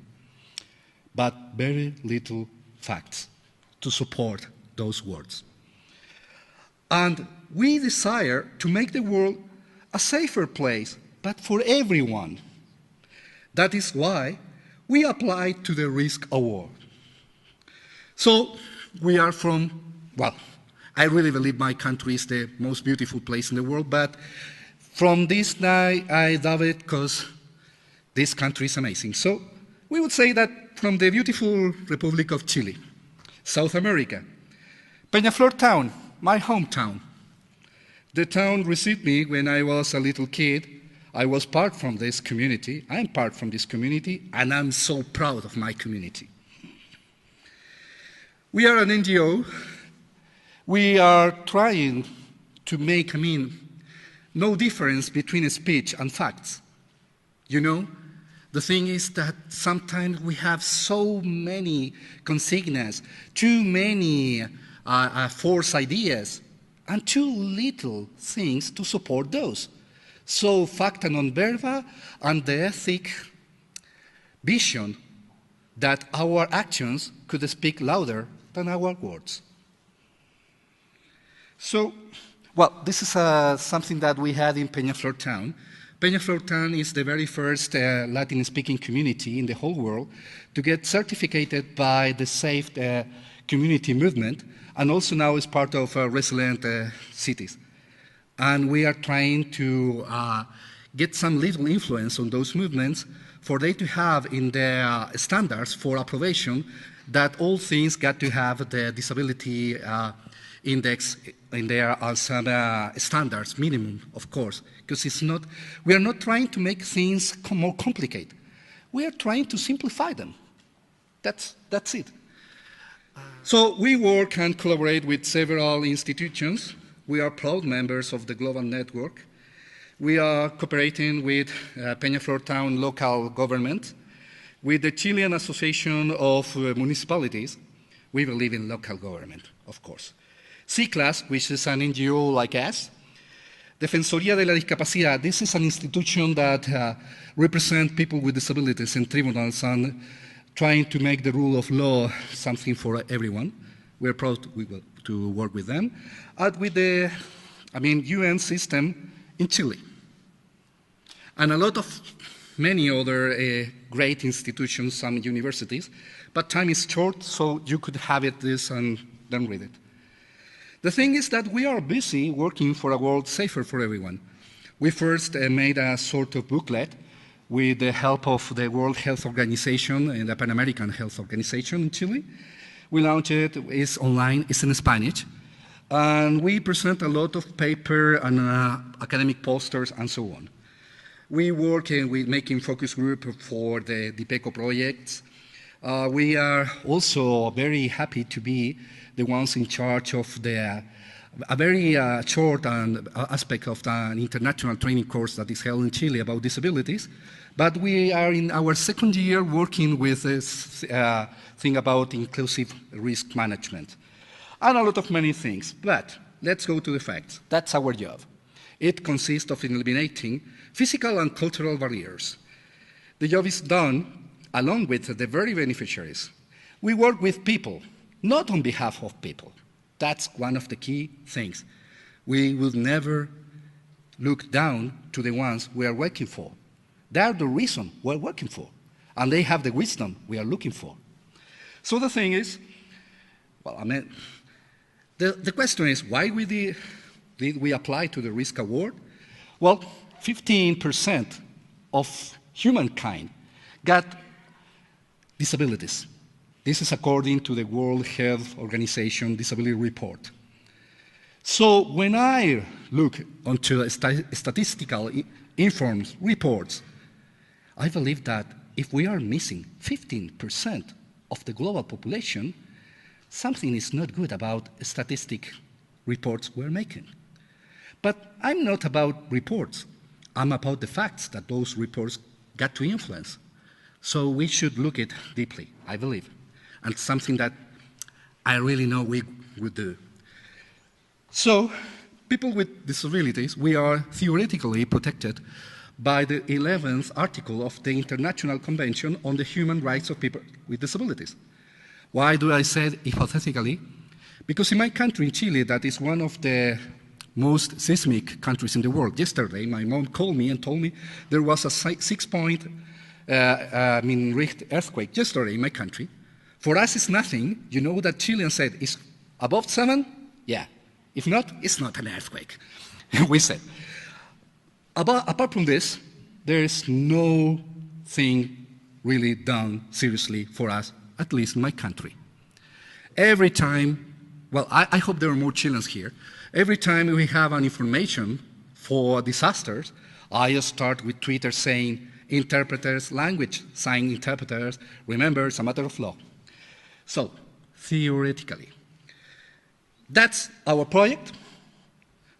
but very little facts to support those words. And we desire to make the world a safer place, but for everyone. That is why we applied to the Risk Award. So we are from, well, I really believe my country is the most beautiful place in the world, but from this night I love it because this country is amazing. So we would say that from the beautiful Republic of Chile, South America, Peñaflor town, my hometown. The town received me when I was a little kid. I was part from this community. I'm part from this community, and I'm so proud of my community. We are an NGO. We are trying to make, no difference between speech and facts. You know, the thing is that sometimes we have so many consignas, too many false ideas, and too little things to support those. So facta non verba and the ethic vision that our actions could speak louder than our words. So, well, this is something that we had in Peñaflor town. Peñaflor town is the very first Latin-speaking community in the whole world to get certificated by the Safe Community Movement, and also now is part of Resilient Cities. And we are trying to get some little influence on those movements for they to have in their standards for approbation that all things got to have the disability index in their standards, minimum, of course, because it's not, we are not trying to make things more complicated. We are trying to simplify them. That's it. So we work and collaborate with several institutions, We are proud members of the global network. We are cooperating with Peñaflor Town local government, with the Chilean Association of Municipalities. We believe in local government, of course. C-Class, which is an NGO like us. Defensoría de la Discapacidad, this is an institution that represents people with disabilities in tribunals and trying to make the rule of law something for everyone. We're proud to work with them. And with the UN system in Chile. And a lot of many other great institutions, some universities, but time is short, so you could have this and then read it. The thing is that we are busy working for a world safer for everyone. We first made a sort of booklet with the help of the World Health Organization and the Pan American Health Organization in Chile. We launched it, it's online, it's in Spanish, and we present a lot of paper and academic posters and so on. We work with making focus group for the DPECO projects. We are also very happy to be the ones in charge of a very short aspect of an international training course that is held in Chile about disabilities. But we are in our second year working with this thing about inclusive risk management. And a lot of many things. But let's go to the facts. That's our job. It consists of eliminating physical and cultural barriers. The job is done along with the very beneficiaries. We work with people, not on behalf of people. That's one of the key things. We will never look down to the ones we are working for. They are the reason we're working for, and they have the wisdom we are looking for. So the thing is, well, the question is, why did we apply to the risk award? Well, 15% of humankind got disabilities. This is according to the World Health Organization Disability Report. So when I look onto statistical informed reports, I believe that if we are missing 15% of the global population, something is not good about statistic reports we're making. But I'm not about reports. I'm about the facts that those reports got to influence. So we should look at it deeply, I believe, and something that I really know we would do. So people with disabilities, we are theoretically protected by the 11th article of the International Convention on the Human Rights of People with Disabilities. Why do I say hypothetically? Because in my country, in Chile, that is one of the most seismic countries in the world. Yesterday, my mom called me and told me there was a 6-point Richter earthquake yesterday in my country. For us, it's nothing. You know that Chileans said, it's above 7? Yeah. If not, it's not an earthquake. We said. Apart from this, there is no thing really done seriously for us, at least in my country. Every time, well, I hope there are more Chileans here. Every time we have an information for disasters, I start with Twitter saying, interpreters, language sign interpreters, remember, it's a matter of law. So, theoretically, that's our project.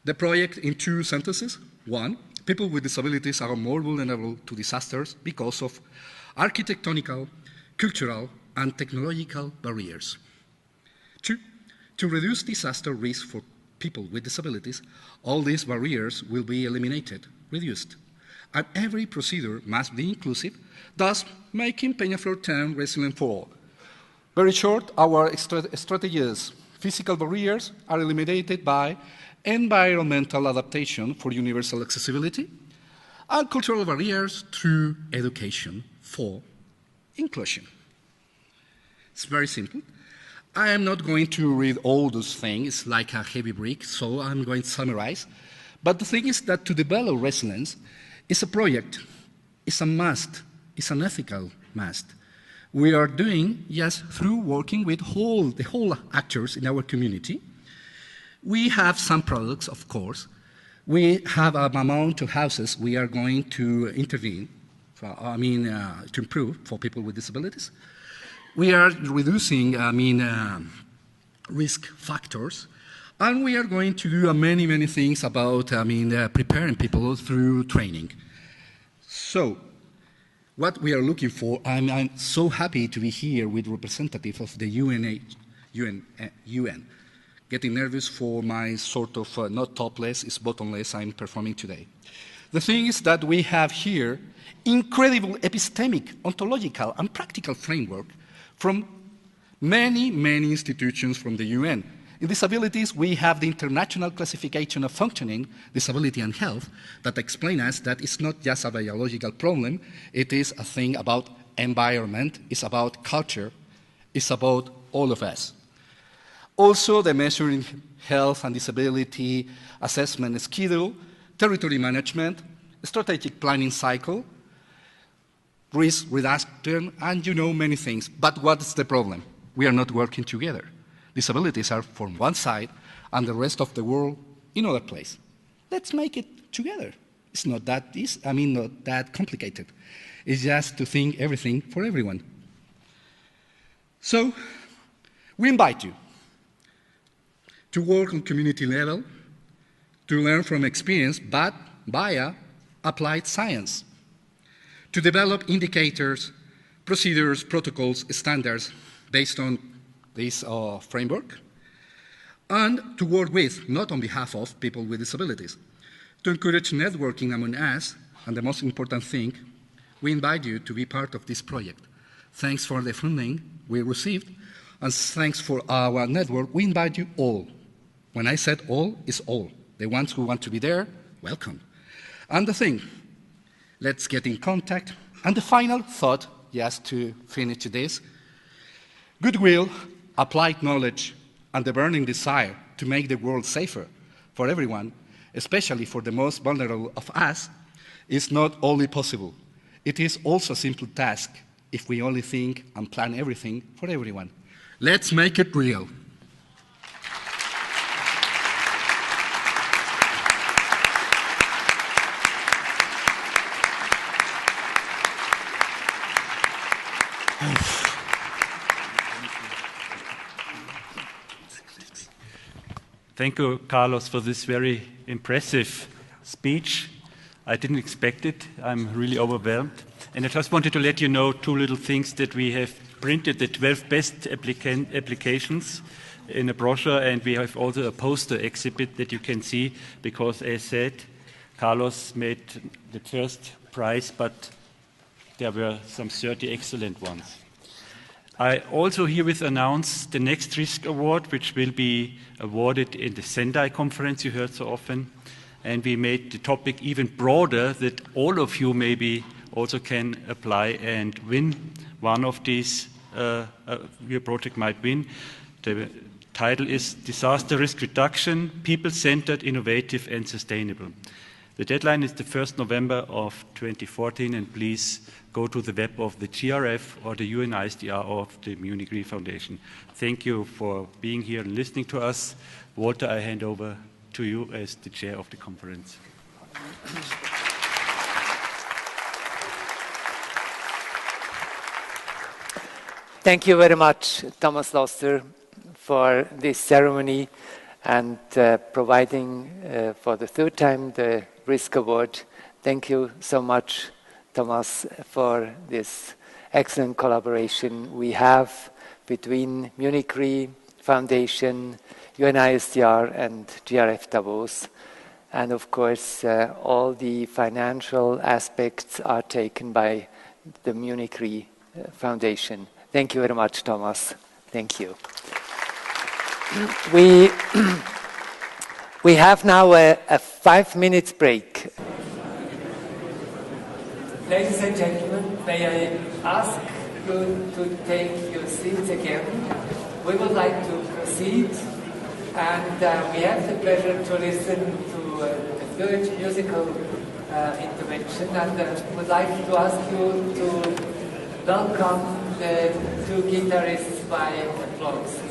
The project in 2 sentences. 1, people with disabilities are more vulnerable to disasters because of architectonical, cultural, and technological barriers. 2, to reduce disaster risk for people with disabilities, all these barriers will be eliminated, reduced. And every procedure must be inclusive, thus making Peñaflor Town resilient for all. Very short, our strategies. Physical barriers are eliminated by environmental adaptation for universal accessibility, and cultural barriers through education for inclusion. It's very simple. I am not going to read all those things like a heavy brick, so I'm going to summarize. But the thing is that to develop resilience is a project, it's a must, it's an ethical must. We are doing, yes, through working with the whole actors in our community. We have some products, of course. We have an amount of houses we are going to intervene, to improve for people with disabilities. We are reducing, risk factors, And we are going to do many, many things about, preparing people through training. So, what we are looking for, I'm so happy to be here with representatives of the UN. Getting nervous for my sort of not topless, it's bottomless I'm performing today. The thing is that we have here incredible epistemic, ontological, and practical framework from many, many institutions from the UN. In disabilities, we have the International Classification of Functioning, Disability and Health that explain us that it's not just a biological problem, it is a thing about environment, it's about culture, it's about all of us. Also, the measuring health and disability assessment schedule, territory management, strategic planning cycle, risk reduction, and many things. But what's the problem? We are not working together. Disabilities are from one side and the rest of the world in another place. Let's make it together. It's not that easy, not that complicated. It's just to think everything for everyone. So, we invite you to work on community level, to learn from experience, but via applied science, to develop indicators, procedures, protocols, standards based on this framework, and to work with, not on behalf of, people with disabilities, to encourage networking among us, and the most important thing, we invite you to be part of this project. Thanks for the funding we received, and thanks for our network, we invite you all. When I said all, it's all. The ones who want to be there, welcome. And the thing, let's get in contact. And the final thought, just to finish this, goodwill, applied knowledge, and the burning desire to make the world safer for everyone, especially for the most vulnerable of us, is not only possible. It is also a simple task if we only think and plan everything for everyone. Let's make it real. Thank you, Carlos, for this very impressive speech. I didn't expect it. I'm really overwhelmed. And I just wanted to let you know two little things that we have printed, the 12 best applications in a brochure, and we have also a poster exhibit that you can see, because as said, Carlos made the first prize, but there were some 30 excellent ones. I also herewith announce the next Risk Award, which will be awarded in the Sendai conference you heard so often. And we made the topic even broader, that all of you maybe also can apply and win one of these, your project might win. The title is Disaster Risk Reduction, People-Centered, Innovative and Sustainable. The deadline is the 1st November of 2014, and please go to the web of the GRF or the UNISDR or of the Munich Re Foundation. Thank you for being here and listening to us. Walter, I hand over to you as the chair of the conference. Thank you very much, Thomas Loster, for this ceremony and providing for the third time the Risk Award. Thank you so much, Thomas, for this excellent collaboration we have between Munich Re Foundation, UNISDR and GRF Davos. And of course, all the financial aspects are taken by the Munich Re Foundation. Thank you very much, Thomas. Thank you. We have now a 5 minutes break. Ladies and gentlemen, may I ask you to take your seats again? We would like to proceed, and we have the pleasure to listen to the third musical intervention, and would like to ask you to welcome the two guitarists by applause.